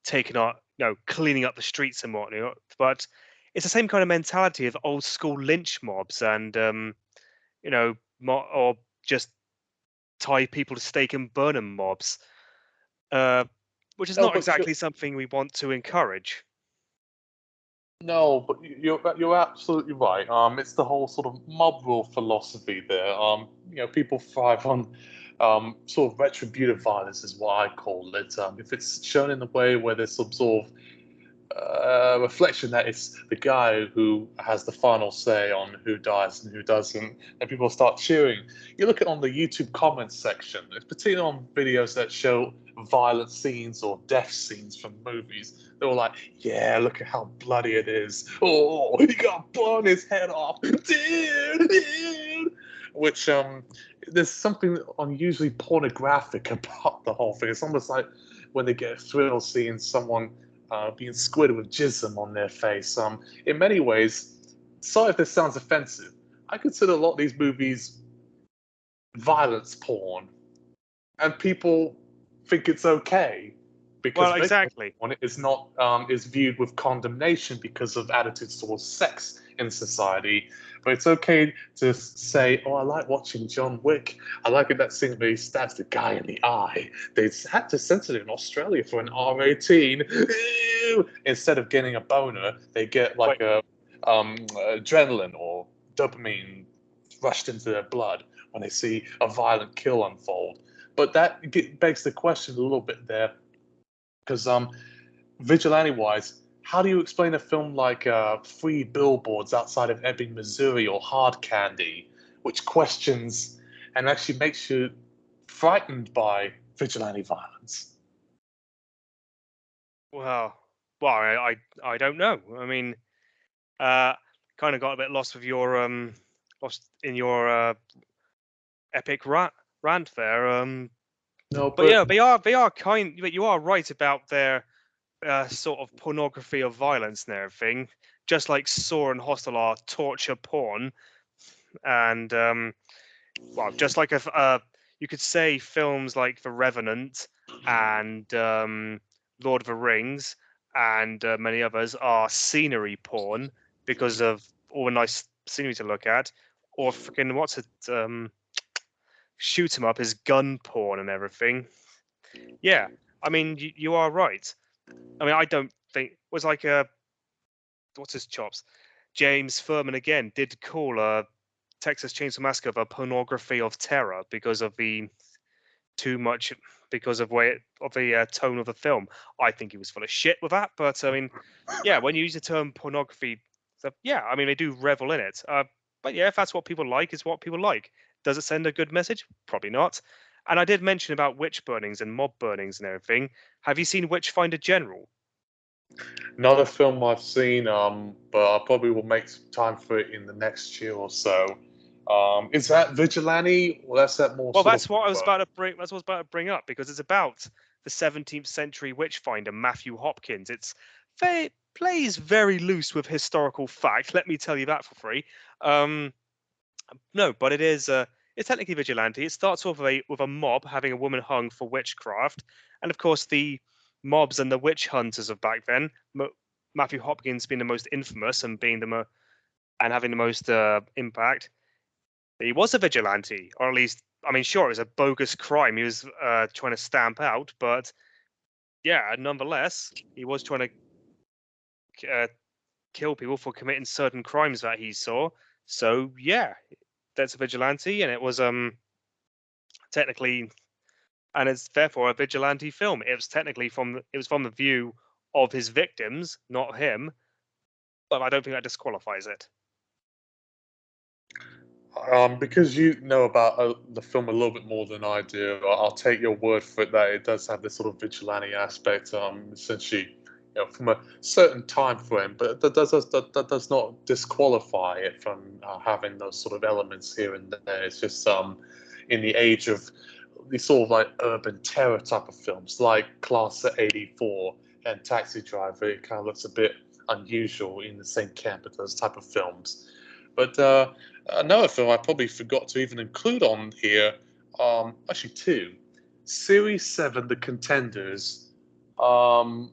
taking out cleaning up the streets and whatnot, but it's the same kind of mentality of old school lynch mobs and or just tie people to stake and burn 'em mobs, uh, which is
no,
not
but
exactly something we want to encourage.
no, but you're absolutely right. It's the whole sort of mob rule philosophy there. People thrive on sort of retributive violence, is what I call it. If it's shown in a way where there's some sort of reflection that it's the guy who has the final say on who dies and who doesn't, and people start cheering. You look at on the YouTube comments section, it's particularly on videos that show violent scenes or death scenes from movies. They're all like, "Yeah, look at how bloody it is. Oh, he got blown his head off, dude." Which there's something unusually pornographic about the whole thing. It's almost like when they get a thrill seeing someone being squid with jism on their face. In many ways, sorry if this sounds offensive, I consider a lot of these movies violence porn, and people think it's okay because
Well,
victim
exactly.
porn is not is viewed with condemnation because of attitudes towards sex in society. But it's okay to say, "Oh, I like watching John Wick. I like it that scene where he stabs the guy in the eye. They had to censor it in Australia for an R18." Instead of getting a boner, they get like
Wait,
a adrenaline or dopamine rushed into their blood when they see a violent kill unfold. But that begs the question a little bit there, because vigilante-wise, how do you explain a film like Three Billboards Outside of Ebbing, Missouri, or Hard Candy, which questions and actually makes you frightened by vigilante violence?
well, I don't know. I mean, uh, kind of got a bit lost with your lost in your epic rant there.
No,
But yeah,
but
they are kind. But you are right about their sort of pornography of violence and everything. Just like Saw and Hostel are torture porn, and well, just like if you could say films like The Revenant and Lord of the Rings and many others are scenery porn because of all the nice scenery to look at, or freaking what's it? Shoot 'em up is gun porn and everything. Yeah, I mean you are right. I mean I don't think was like what's his chops? James Furman again did call Texas Chainsaw Massacre the pornography of terror because of the too much because of the tone of the film. I think he was full of shit with that, but I mean, yeah, when you use the term pornography, so, yeah, I mean they do revel in it. But yeah, if that's what people like, is what people like. Does it send a good message? Probably not. And I did mention about witch burnings and mob burnings and everything. Have you seen Witchfinder General?
not a film I've seen, but I probably will make some time for it in the next year or so. Is that vigilante, or that's that more
Well,
sort of
that's what I was
horror?
about to bring. That's what I was about to bring up because it's about the 17th century witchfinder Matthew Hopkins. Plays very loose with historical fact. Let me tell you that for free. Um, no, but it's technically vigilante. It starts off with a mob having a woman hung for witchcraft, and of course the mobs and the witch hunters of back then. Matthew Hopkins being the most infamous and being and having the most impact. He was a vigilante, or at least, I mean, sure, it was a bogus crime he was trying to stamp out, but yeah, nonetheless, he was trying to kill people for committing certain crimes that he saw. So yeah, that's a vigilante, and it was technically, and it's therefore a vigilante film. It was technically from the view of his victims, not him. But I don't think that disqualifies it.
Because you know about the film a little bit more than I do, I'll take your word for it that it does have this sort of vigilante aspect, essentially, from a certain time frame. But that does not disqualify it from having those sort of elements here and there. It's just in the age of these sort of like urban terror type of films, like Class of '84 and Taxi Driver, it kind of looks a bit unusual in the same camp as those type of films. But another film I probably forgot to even include on here, actually two, Series 7, The Contenders, Battle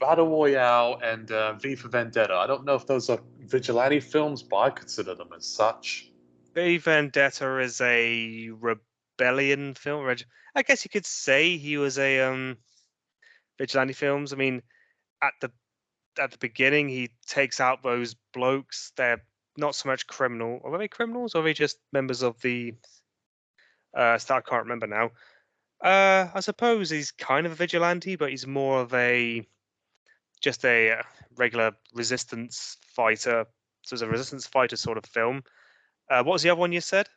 Royale, and V for Vendetta. I don't know if those are vigilante films, but I consider them as such.
V Vendetta is a rebellion film. I guess you could say he was a vigilante films. I mean, at the beginning, he takes out those blokes. They're not so much criminal. Are they criminals, or are they just members of the? I can't remember now. I suppose he's kind of a vigilante, but he's more of just a regular resistance fighter. So it's a resistance fighter sort of film. What was the other one you said?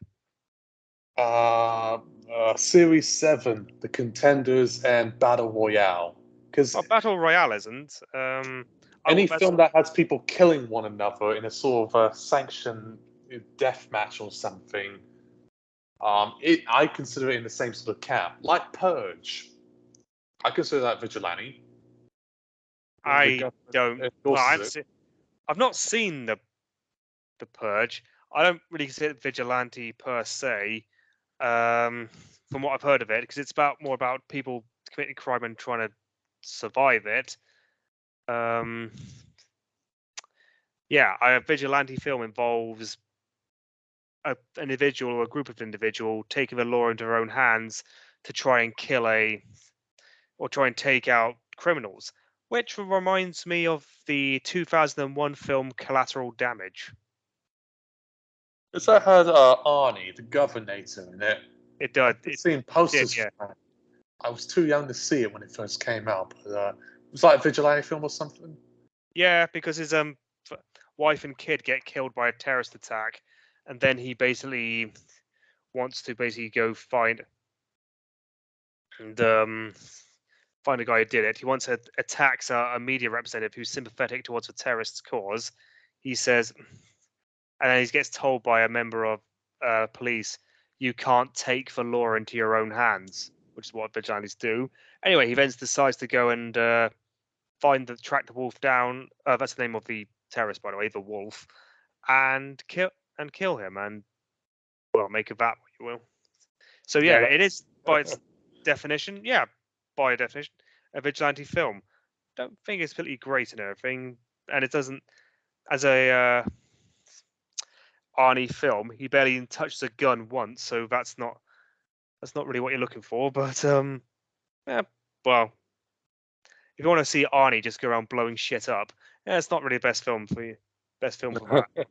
Series 7, The Contenders, and Battle Royale. Because
Oh, Battle Royale isn't.
any film that has people killing one another in a sort of a sanctioned death match or something, I consider it in the same sort of camp. Like Purge. I consider that vigilante.
I don't. Well,
Endorses it.
I've not seen the Purge. I don't really consider it vigilante per se. From what I've heard of it, because it's more about people committing crime and trying to survive it. Yeah, a vigilante film involves an individual or a group of individual taking the law into their own hands to try and try and take out criminals, which reminds me of the 2001 film Collateral Damage.
Because I had Arnie, the Governor, in it.
It does.
I've seen posters.
Yeah.
For it. I was too young to see it when it first came out, but it was like a vigilante film or something.
Yeah, because his wife and kid get killed by a terrorist attack, and then he basically wants to go find and find a guy who did it. He wants to attacks a media representative who's sympathetic towards the terrorist's cause. He says, and then he gets told by a member of police, "You can't take the law into your own hands," which is what vigilantes do. Anyway, he then decides to go and track the wolf down. That's the name of the terrorist, by the way, the wolf, and kill him, and well, make of that what you will. So yeah, it is by its definition. Yeah, by definition, a vigilante film. Don't think it's particularly great and everything, and it doesn't. As a Arnie film, he barely even touches a gun once, so that's not really what you're looking for. But yeah, well, if you want to see Arnie just go around blowing shit up, yeah, it's not really the best film for you. Best film for that.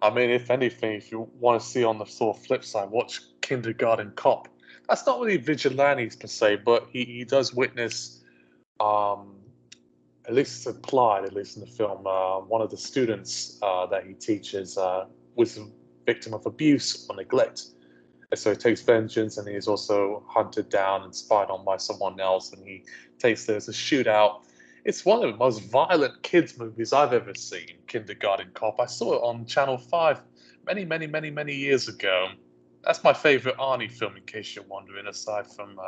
I mean, if anything, if you want to see on the sort of flip side, watch Kindergarten Cop. That's not really vigilantes per se, but he does witness, at least it's implied, at least in the film, one of the students that he teaches was a victim of abuse or neglect. And so he takes vengeance, and he's also hunted down and spied on by someone else, and he takes this a shootout. It's one of the most violent kids movies I've ever seen, Kindergarten Cop. I saw it on Channel 5 many years ago. That's my favorite Arnie film, in case you're wondering, aside from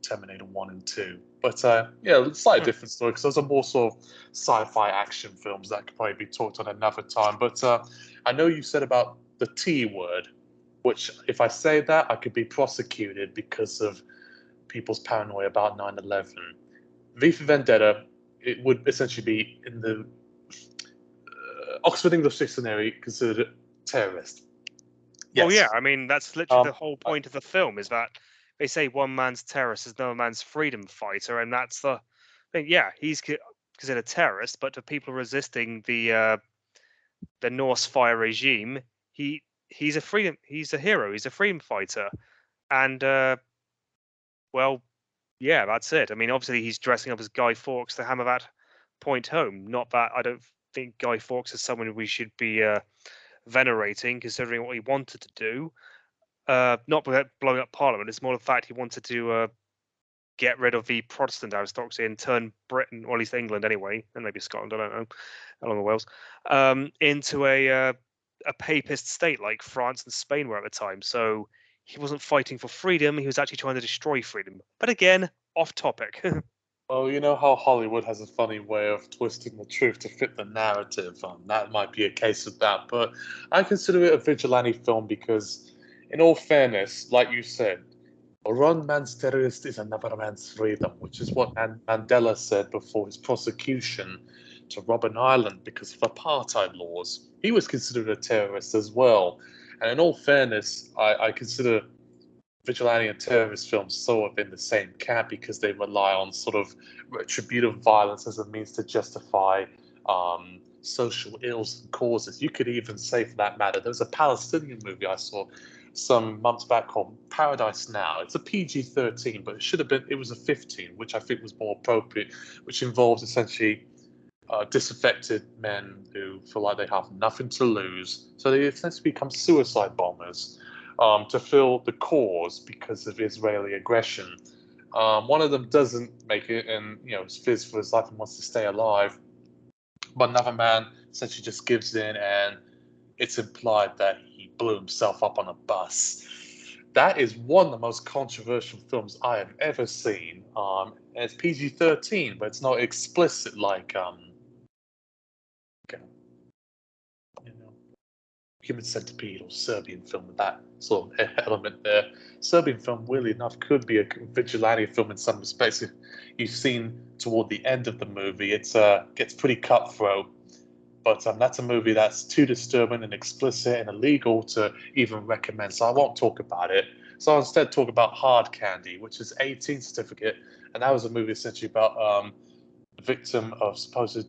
Terminator 1 and 2. But yeah, it's slightly different story, because those are more sort of sci-fi action films that could probably be talked on another time. But I know you said about the T word, which, if I say that, I could be prosecuted because of people's paranoia about 9/11. V for Vendetta, it would essentially be, in the Oxford English Dictionary, considered terrorist.
Yes. Well, yeah, I mean, that's literally the whole point of the film, is that they say one man's terrorist is another man's freedom fighter, and that's the thing. Yeah, he's considered a terrorist, but to people resisting the Norse fire regime, he's a hero. He's a freedom fighter, and well, yeah, that's it. I mean, obviously he's dressing up as Guy Fawkes to hammer that point home. Not that I don't think Guy Fawkes is someone we should be venerating, considering what he wanted to do. Not blowing up Parliament. It's more the fact he wanted to get rid of the Protestant aristocracy and turn Britain, or at least England anyway, and maybe Scotland, I don't know, along the Wales, into a papist state like France and Spain were at the time. So he wasn't fighting for freedom, he was actually trying to destroy freedom. But again, off topic.
Well, you know how Hollywood has a funny way of twisting the truth to fit the narrative. That might be a case of that, but I consider it a vigilante film because, in all fairness, like you said, one man's terrorist is another man's freedom, which is what Mandela said before his prosecution to Robben Island because of apartheid laws. He was considered a terrorist as well. And in all fairness, I consider vigilante and terrorist films sort of in the same camp because they rely on sort of retributive violence as a means to justify social ills and causes. You could even say, for that matter, there was a Palestinian movie I saw some months back called Paradise Now. It's a PG-13, but it was a 15, which I think was more appropriate, which involves essentially disaffected men who feel like they have nothing to lose. So they essentially become suicide bombers to fill the cause because of Israeli aggression. One of them doesn't make it and, fears for his life and wants to stay alive. But another man essentially just gives in, and it's implied that he blew himself up on a bus. That is one of the most controversial films I have ever seen. It's PG-13, but it's not explicit like Human Centipede or Serbian film with that sort of element there. Serbian film, weirdly enough, could be a vigilante film in some respects. If you've seen toward the end of the movie, it gets pretty cutthroat. But that's a movie that's too disturbing and explicit and illegal to even recommend, so I won't talk about it. So I'll instead talk about Hard Candy, which is 18 certificate, and that was a movie essentially about a victim of supposed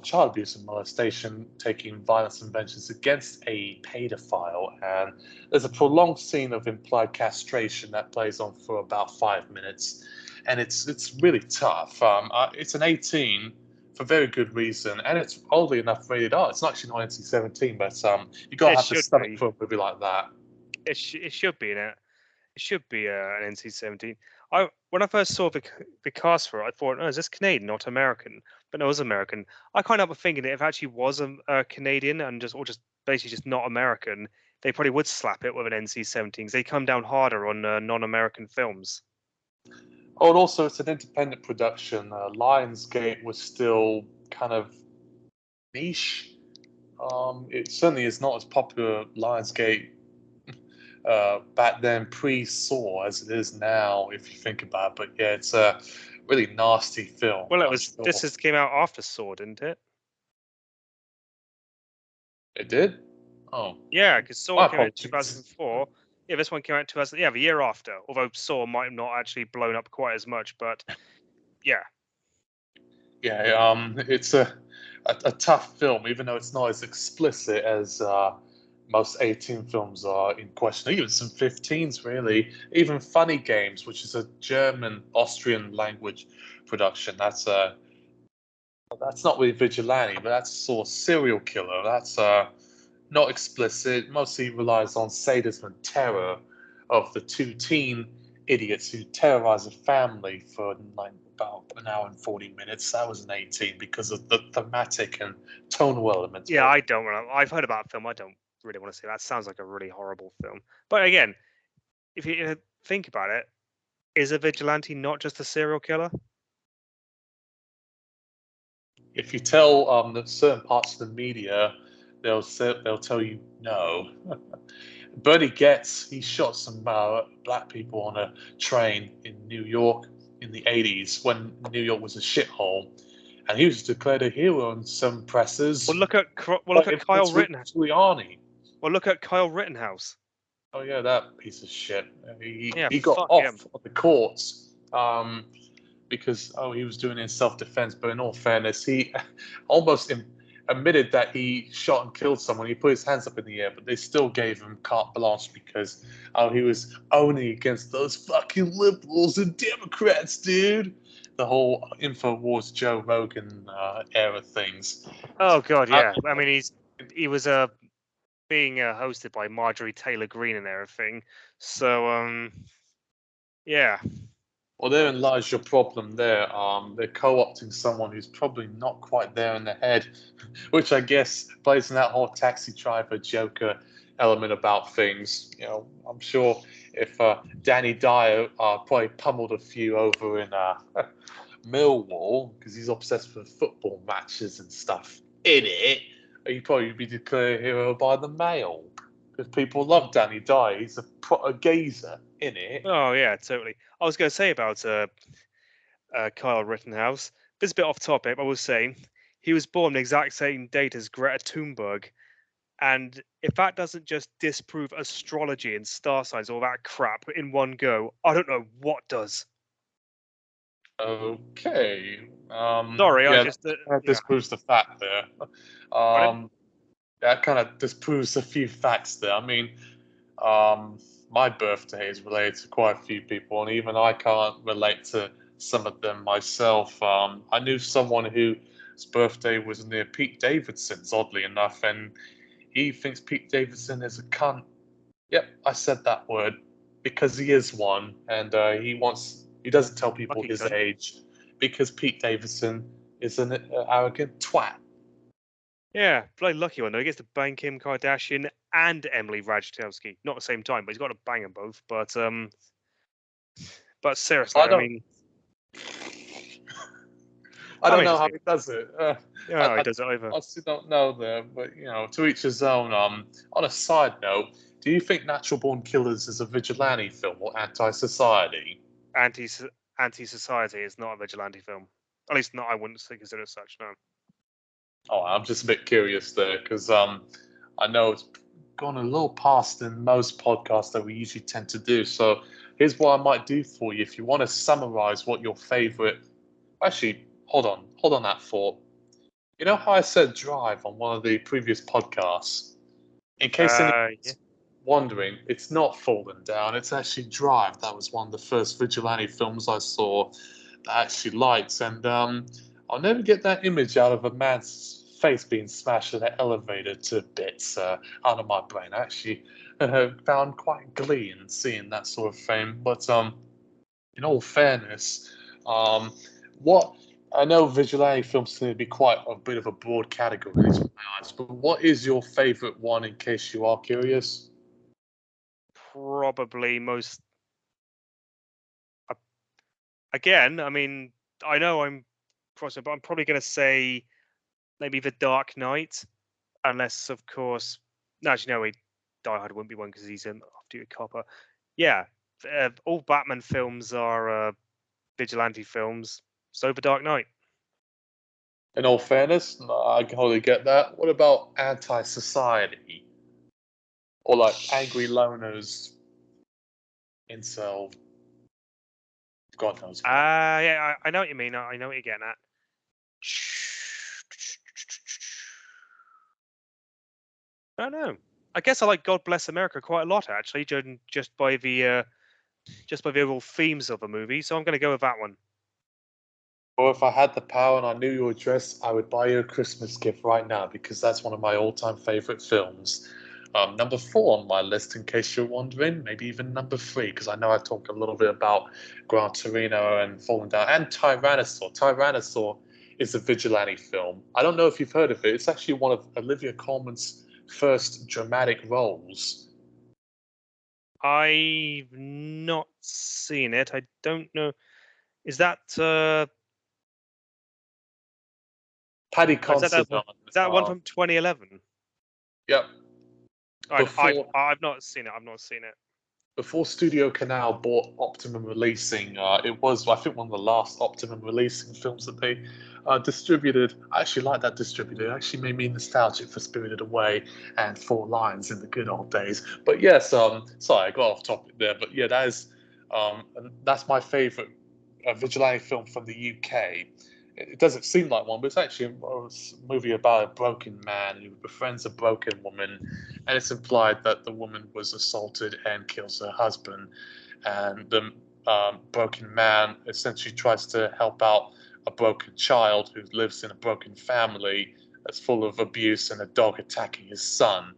child abuse and molestation taking violence and vengeance against a paedophile. And there's a prolonged scene of implied castration that plays on for about 5 minutes, and it's really tough. It's an 18 for very good reason, and it's oddly enough rated R. It's not actually not NC-17, but you got to have the stomach for a movie like that.
It should be in it. It should be an NC-17. When I first saw the cast for it, I thought, oh, is this Canadian, not American? But no, it was American. I kind of thinking that if it actually was a Canadian and just basically just not American, they probably would slap it with an NC-17 because they come down harder on non-American films.
Oh, and also it's an independent production. Lionsgate was still kind of niche. It certainly is not as popular Lionsgate back then pre-Saw as it is now, if you think about it. But yeah, it's a really nasty film.
Well, this came out after Saw, didn't it?
It did? Oh.
Yeah, because Saw came out in 2004. Yeah, this one came out in 2000. Yeah, the year after. Although Saw might have not actually blown up quite as much, but yeah.
Yeah, it's a tough film, even though it's not as explicit as most 18 films are in question. Even some 15s, really. Even Funny Games, which is a German-Austrian language production. That's not really vigilante, but that's sort of serial killer. That's not explicit. Mostly relies on sadism and terror of the two teen idiots who terrorize a family for like about an hour and 40 minutes. That was an 18 because of the thematic and tonal elements.
Yeah, I don't want to. I've heard about a film. I don't really want to see that. Sounds like a really horrible film. But again, if you think about it, is a vigilante not just a serial killer?
If you tell that certain parts of the media, they'll tell you no. Bernie Getz, he shot some black people on a train in New York in the 80s when New York was a shithole, and he was declared a hero in some presses.
Well, look at Kyle Rittenhouse. Well, look at Kyle Rittenhouse.
Oh yeah, that piece of shit. He got off of the courts because he was doing it in self-defense. But in all fairness, he almost admitted that he shot and killed someone. He put his hands up in the air, but they still gave him carte blanche because he was owning against those fucking liberals and Democrats, dude. The whole InfoWars Joe Rogan era things.
Oh god, yeah. I mean, he was being hosted by Marjorie Taylor Greene and everything. So yeah.
Well, therein lies your problem there. They're co-opting someone who's probably not quite there in the head, which I guess plays in that whole taxi driver Joker element about things. You know, I'm sure if Danny Dyer probably pummeled a few over in Millwall because he's obsessed with football matches and stuff in it, he'd probably be declared a hero by the Mail because people love Danny Dyer. He's a geezer in it.
Oh yeah, totally. I was going to say about Kyle Rittenhouse. This is a bit off topic, but I will say he was born the exact same date as Greta Thunberg. And if that doesn't just disprove astrology and star signs, all that crap in one go, I don't know what does.
Okay.
Sorry, I
yeah,
just
that disproves the fact there. That kind of disproves a few facts there. I mean, my birthday is related to quite a few people, and even I can't relate to some of them myself. I knew someone whose birthday was near Pete Davidson's, oddly enough, and he thinks Pete Davidson is a cunt. Yep, I said that word because he is one, and he doesn't tell people
lucky
his
cunt.
age because Pete Davidson is an arrogant twat.
Yeah, bloody lucky one though. He gets to bang Kim Kardashian and Emily Ratajkowski, not at the same time, but he's got to bang them both. But seriously, I mean,
I don't
mean,
know
just
how he does it.
yeah, he
I
does it over.
honestly don't know there, but you know, to each his own. On a side note, do you think Natural Born Killers is a vigilante film or anti-society?
Anti-society is not a vigilante film. At least, not I wouldn't consider it such. No.
Oh, I'm just a bit curious there because I know it's gone a little past in most podcasts that we usually tend to do. So here's what I might do for you. If you want to summarize what your favorite, actually, hold on that thought. You know how I said Drive on one of the previous podcasts? In case anyone's
Yeah.
wondering, it's not Fallen Down. It's actually Drive. That was one of the first vigilante films I saw that I actually liked, and I'll never get that image out of a man's face being smashed in an elevator to bits out of my brain. I actually found quite glee in seeing that sort of thing. But in all fairness, what I know vigilante films seem to be quite a bit of a broad category, at least in my eyes. But what is your favorite one, in case you are curious?
Probably most. Again, I mean, I know I'm crossing, but I'm probably going to say maybe The Dark Knight, unless, of course, no, actually, no, Die Hard wouldn't be one because he's an off-duty copper. Yeah, all Batman films are vigilante films. So The Dark Knight.
In all fairness, I can totally get that. What about anti-society? Or like angry loners, incel, God knows what.
Yeah, I know what you mean. I know what you're getting at. I don't know. I guess I like God Bless America quite a lot, actually, just by the overall themes of the movie. So I'm going to go with that one.
Or if I had the power and I knew your address, I would buy you a Christmas gift right now because that's one of my all-time favorite films. Number 4 on my list, in case you're wondering, maybe even number 3, because I know I talked a little bit about Gran Torino and Falling Down and Tyrannosaur. Tyrannosaur is a vigilante film. I don't know if you've heard of it. It's actually one of Olivia Colman's first dramatic roles.
I've not seen it. I don't know. Is that
Paddy
is
Considine.
is that one from 2011?
Yep.
I've not seen it. I've not seen it.
Before Studio Canal bought Optimum Releasing, it was, I think, one of the last Optimum Releasing films that they distributed. I actually like that distributor. It actually made me nostalgic for Spirited Away and Four Lions in the good old days. But yes, sorry, I got off topic there. But yeah, that's my favourite vigilante film from the UK. it doesn't seem like one, but it's actually a movie about a broken man who befriends a broken woman, and it's implied that the woman was assaulted and kills her husband, and the broken man essentially tries to help out a broken child who lives in a broken family that's full of abuse and a dog attacking his son,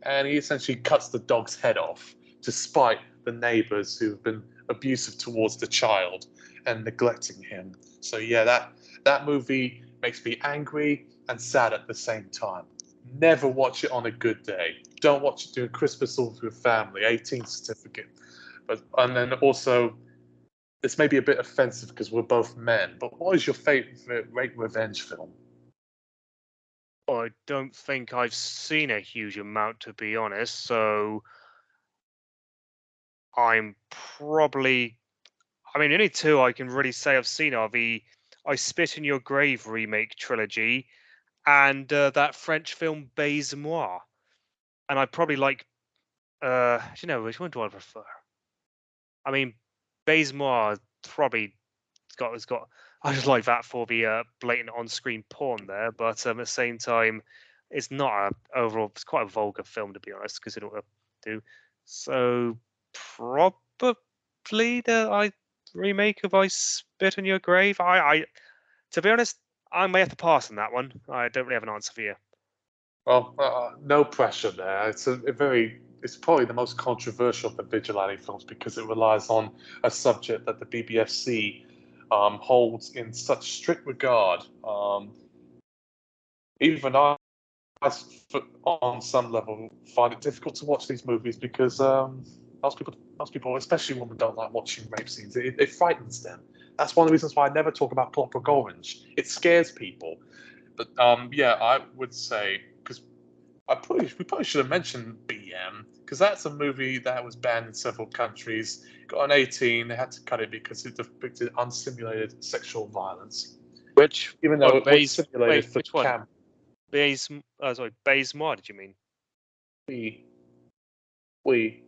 and he essentially cuts the dog's head off to spite the neighbors who've been abusive towards the child and neglecting him. So yeah, that movie makes me angry and sad at the same time. Never watch it on a good day. Don't watch it during Christmas or with your family. 18th certificate. But and then also, this may be a bit offensive because we're both men. But what is your favorite rape revenge film?
I don't think I've seen a huge amount, to be honest. So I'm probably, I mean, the only two I can really say I've seen are the I Spit in Your Grave remake trilogy and that French film Baiser Moi. And I probably like, you know, which one do I prefer? I mean, Baiser Moi probably it's got. I just like that for the blatant on-screen porn there, but at the same time, it's not a overall. It's quite a vulgar film, to be honest, considering what I do. So probably the I remake of I Spit on Your Grave. To be honest, I may have to pass on that one. I don't really have an answer for you.
Well, no pressure there. It's probably the most controversial of the Vigilante films because it relies on a subject that the BBFC holds in such strict regard. Even I, on some level, find it difficult to watch these movies because most people, especially women, don't like watching rape scenes. It frightens them. That's one of the reasons why I never talk about Clockwork Orange. It scares people. But yeah, I would say because we probably should have mentioned BM because that's a movie that was banned in several countries. Got an 18. They had to cut it because it depicted unsimulated sexual violence,
Which
even though it was simulated
wait,
for
which one?
cam.
Sorry, Baiser Moi. Did you mean?
We we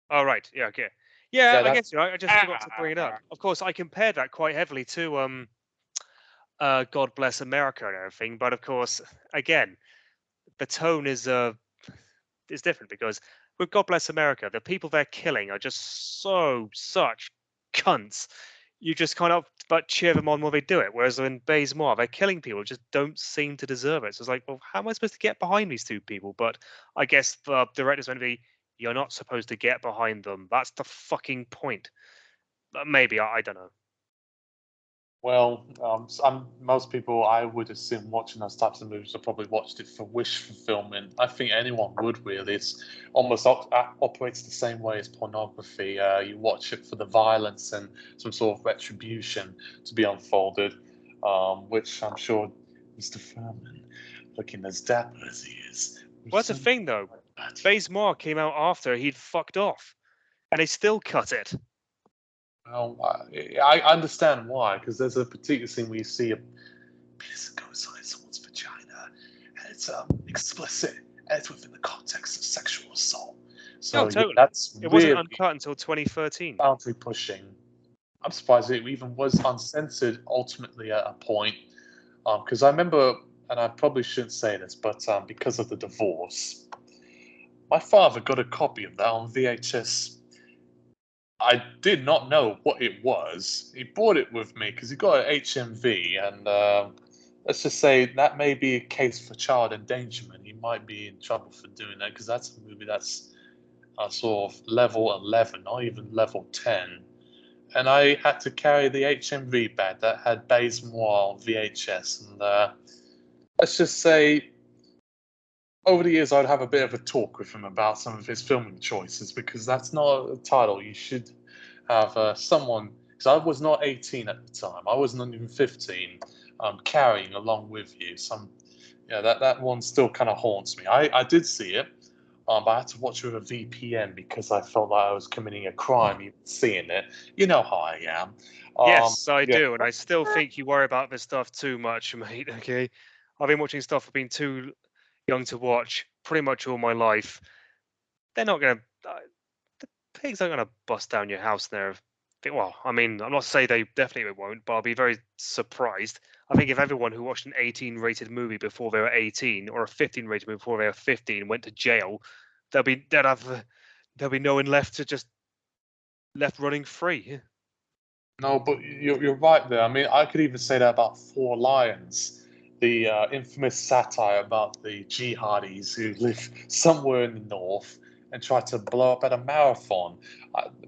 Oh, right. Yeah, okay. Yeah,
yeah
I
that
guess I just forgot to bring it up. Of course, I compared that quite heavily to God Bless America and everything, but of course, again, the tone is different because with God Bless America, the people they're killing are just such cunts. You just kind of but cheer them on while they do it. Whereas in Baiser Moi, they're killing people who just don't seem to deserve it. So it's like, well, how am I supposed to get behind these two people? But I guess the director's going to be, you're not supposed to get behind them. That's the fucking point. Maybe I don't know.
well, most people I would assume watching those types of movies have probably watched it for wish fulfillment. I think anyone would really. It's almost operates the same way as pornography. You watch it for the violence and some sort of retribution to be unfolded, which I'm sure Mr. Furman, looking as dapper as he is,
Well, that's the thing though. Baiser Moi came out after he'd fucked off, and they still cut it.
Well, I understand why, because there's a particular scene where you see a penis go inside someone's vagina, and it's explicit, and it's within the context of sexual assault.
No,
So yeah,
totally.
that's
It wasn't
really
uncut until 2013.
boundary pushing. I'm surprised it even was uncensored ultimately at a point, because I remember, and I probably shouldn't say this, but because of the divorce, my father got a copy of that on VHS. I did not know what it was. He bought it with me because he got an HMV, and let's just say that may be a case for child endangerment. He might be in trouble for doing that because that's a movie that's sort of level 11, not even level 10. And I had to carry the HMV bag that had Baiser Moi on VHS, and let's just say over the years, I'd have a bit of a talk with him about some of his filming choices because that's not a title you should have someone. Because I was not 18 at the time, I wasn't even 15. Carrying along with you, yeah, that one still kind of haunts me. I did see it, but I had to watch it with a VPN because I felt like I was committing a crime even seeing it. You know how I am.
Yes, I
Yeah,
do, and I still think you worry about this stuff too much, mate. Okay, I've been watching stuff I've been too young to watch pretty much all my life. They're not gonna, the pigs aren't gonna bust down your house there. Well, I mean, I'm not saying they definitely won't, but I'll be very surprised. I think if everyone who watched an 18 rated movie before they were 18 or a 15 rated movie before they were 15 went to jail, there'll be no one left to just left running free.
No, but you're right there. I mean, I could even say that about Four Lions, the infamous satire about the jihadis who live somewhere in the north and try to blow up at a marathon.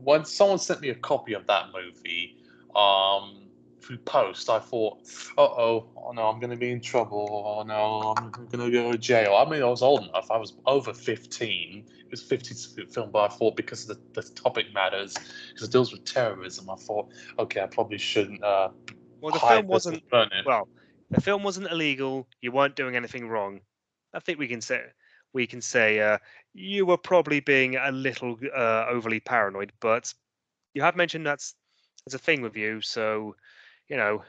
When someone sent me a copy of that movie through post, I thought, oh no, I'm going to be in trouble. Oh no, I'm going to go to jail. I mean, I was old enough. I was over 15. It was a 15 film, but I thought because of the topic matters, because it deals with terrorism, I thought, okay, I probably shouldn't
Well,
hide this or burn it.
well, the film wasn't illegal. You weren't doing anything wrong. I think we can say you were probably being a little overly paranoid, but you have mentioned that's a thing with you, so you know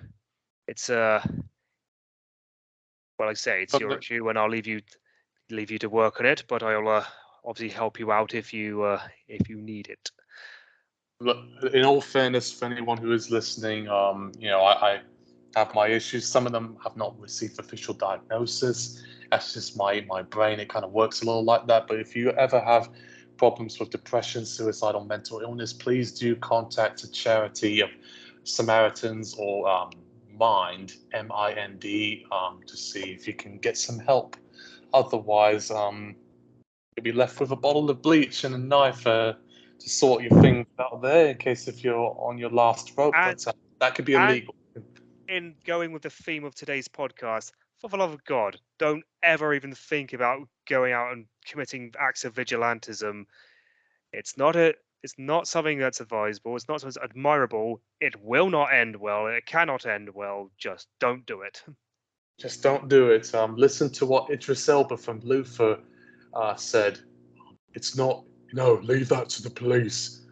it's well, I say it's
But
your issue, and I'll leave you to work on it. But I'll obviously help you out if you need it.
look, in all fairness, for anyone who is listening, I have my issues. Some of them have not received official diagnosis. That's just my brain. It kind of works a little like that. But if you ever have problems with depression, suicide, or mental illness, please do contact a charity of Samaritans or Mind, MIND, to see if you can get some help. Otherwise, you'll be left with a bottle of bleach and a knife to sort your things out there in case if you're on your last rope.
And
But that could be
and
illegal.
in going with the theme of today's podcast, for the love of God, don't ever even think about going out and committing acts of vigilantism. It's not a it's not something that's advisable. It's not something that's admirable. It will not end well. It cannot end well. Just don't do it.
Just don't do it. Listen to what Idris Elba from Luther said. It's not, leave that to the police.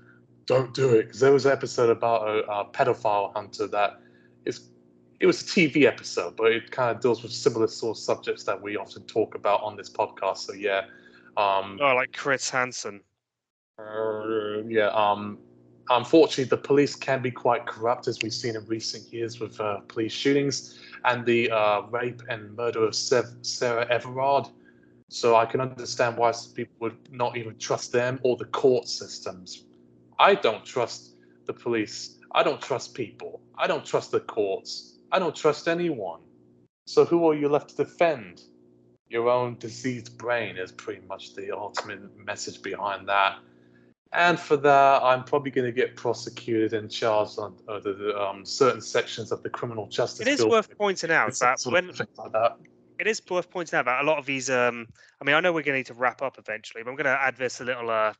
Don't do it. Because there was an episode about a pedophile hunter that is. It was a TV episode, but it kind of deals with similar sort of subjects that we often talk about on this podcast. So yeah,
Oh, like Chris Hansen.
yeah. Unfortunately, the police can be quite corrupt, as we've seen in recent years with police shootings and the rape and murder of Sarah Everard. So I can understand why some people would not even trust them or the court systems. I don't trust the police. I don't trust people. I don't trust the courts. I don't trust anyone. So who are you left to defend? Your own diseased brain is pretty much the ultimate message behind that. And for that, I'm probably going to get prosecuted and charged on certain sections of the criminal
It
justice
is
bill.
worth pointing out
It's some
that
sort of things like that.
it is worth pointing out that a lot of these I mean, I know we're going to need to wrap up eventually, but I'm going to add this a little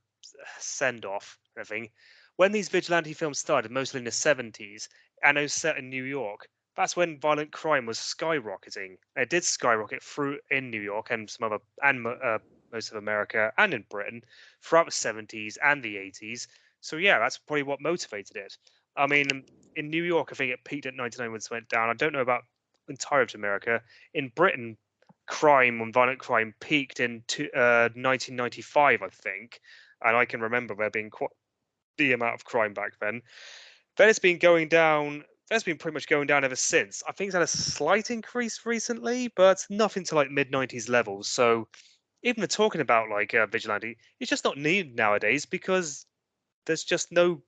send off and everything. When these vigilante films started, mostly in the 70s, and it was set in New York, that's when violent crime was skyrocketing. It did skyrocket through in New York and some other most of America and in Britain throughout the 70s and the 80s. So yeah, that's probably what motivated it. I mean, in New York, I think it peaked at 99 when it went down. I don't know about entire of America. In Britain, crime and violent crime peaked in 1995, I think, and I can remember there being quite the amount of crime back then. Then it's been going down. That's been pretty much going down ever since. I think it's had a slight increase recently, but nothing to like mid 90s levels. So even talking about like vigilante, it's just not needed nowadays because there's just not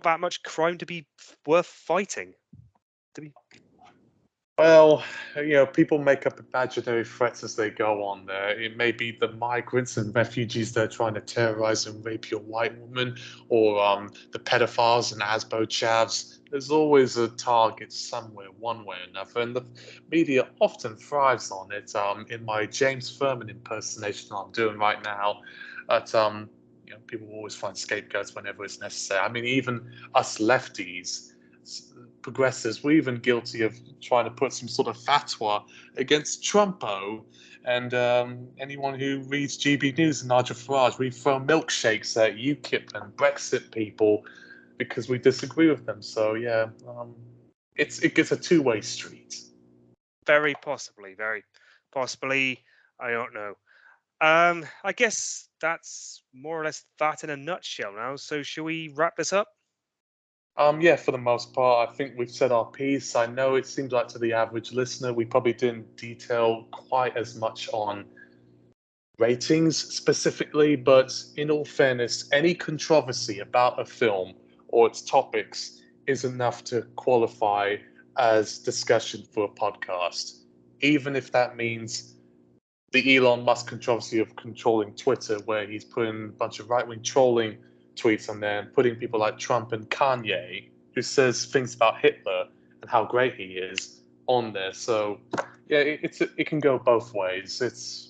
that much crime to be worth fighting. To be
Well, people make up imaginary threats as they go on there. It may be the migrants and refugees that are trying to terrorize and rape your white woman, or the pedophiles and Asbo chavs. There's always a target somewhere, one way or another, and the media often thrives on it. In my James Furman impersonation I'm doing right now, at people always find scapegoats whenever it's necessary. I mean, even us lefties, progressives, we're even guilty of trying to put some sort of fatwa against Trumpo and anyone who reads GB News and Nigel Farage. We throw milkshakes at UKIP and Brexit people because we disagree with them. So yeah, it gets a two-way street.
very possibly, very possibly. I don't know. I guess that's more or less that in a nutshell now. So, shall we wrap this up?
Yeah, for the most part, I think we've said our piece. I know it seems like to the average listener, we probably didn't detail quite as much on ratings specifically, but in all fairness, any controversy about a film or its topics is enough to qualify as discussion for a podcast, even if that means the Elon Musk controversy of controlling Twitter, where he's putting a bunch of right-wing trolling tweets on there and putting people like Trump and Kanye, who says things about Hitler and how great he is, on there. So, yeah, it can go both ways. It's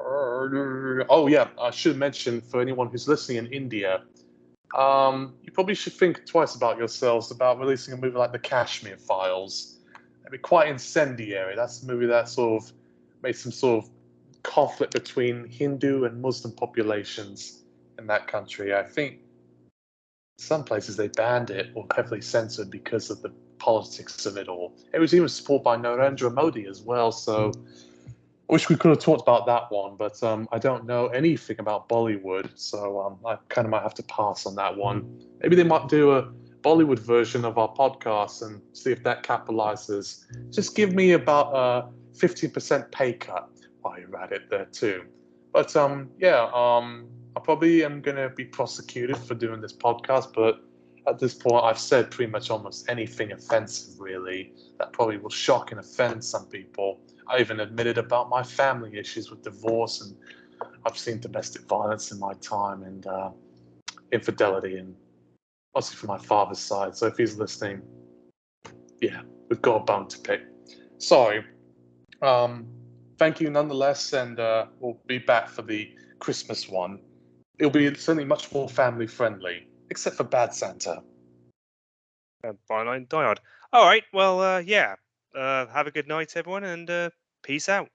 oh yeah, I should mention for anyone who's listening in India, you probably should think twice about yourselves about releasing a movie like The Kashmir Files. It'd be quite incendiary. That's a movie that sort of made some sort of conflict between Hindu and Muslim populations in that country. I think some places they banned it or heavily censored because of the politics of it all. It was even supported by Narendra Modi as well, so I wish we could have talked about that one, but I don't know anything about Bollywood, so I kind of might have to pass on that one. Maybe they might do a Bollywood version of our podcast and see if that capitalizes. Just give me about a 15% pay cut while you're at it there too. But I probably am going to be prosecuted for doing this podcast, but at this point I've said pretty much almost anything offensive, really, that probably will shock and offend some people. I even admitted about my family issues with divorce, and I've seen domestic violence in my time and infidelity, and obviously from my father's side. So if he's listening, yeah, we've got a bone to pick. Sorry. Thank you nonetheless, and we'll be back for the Christmas one. It'll be certainly much more family friendly, except for Bad Santa.
Byline diode. All right. Well, yeah. Have a good night, everyone, and peace out.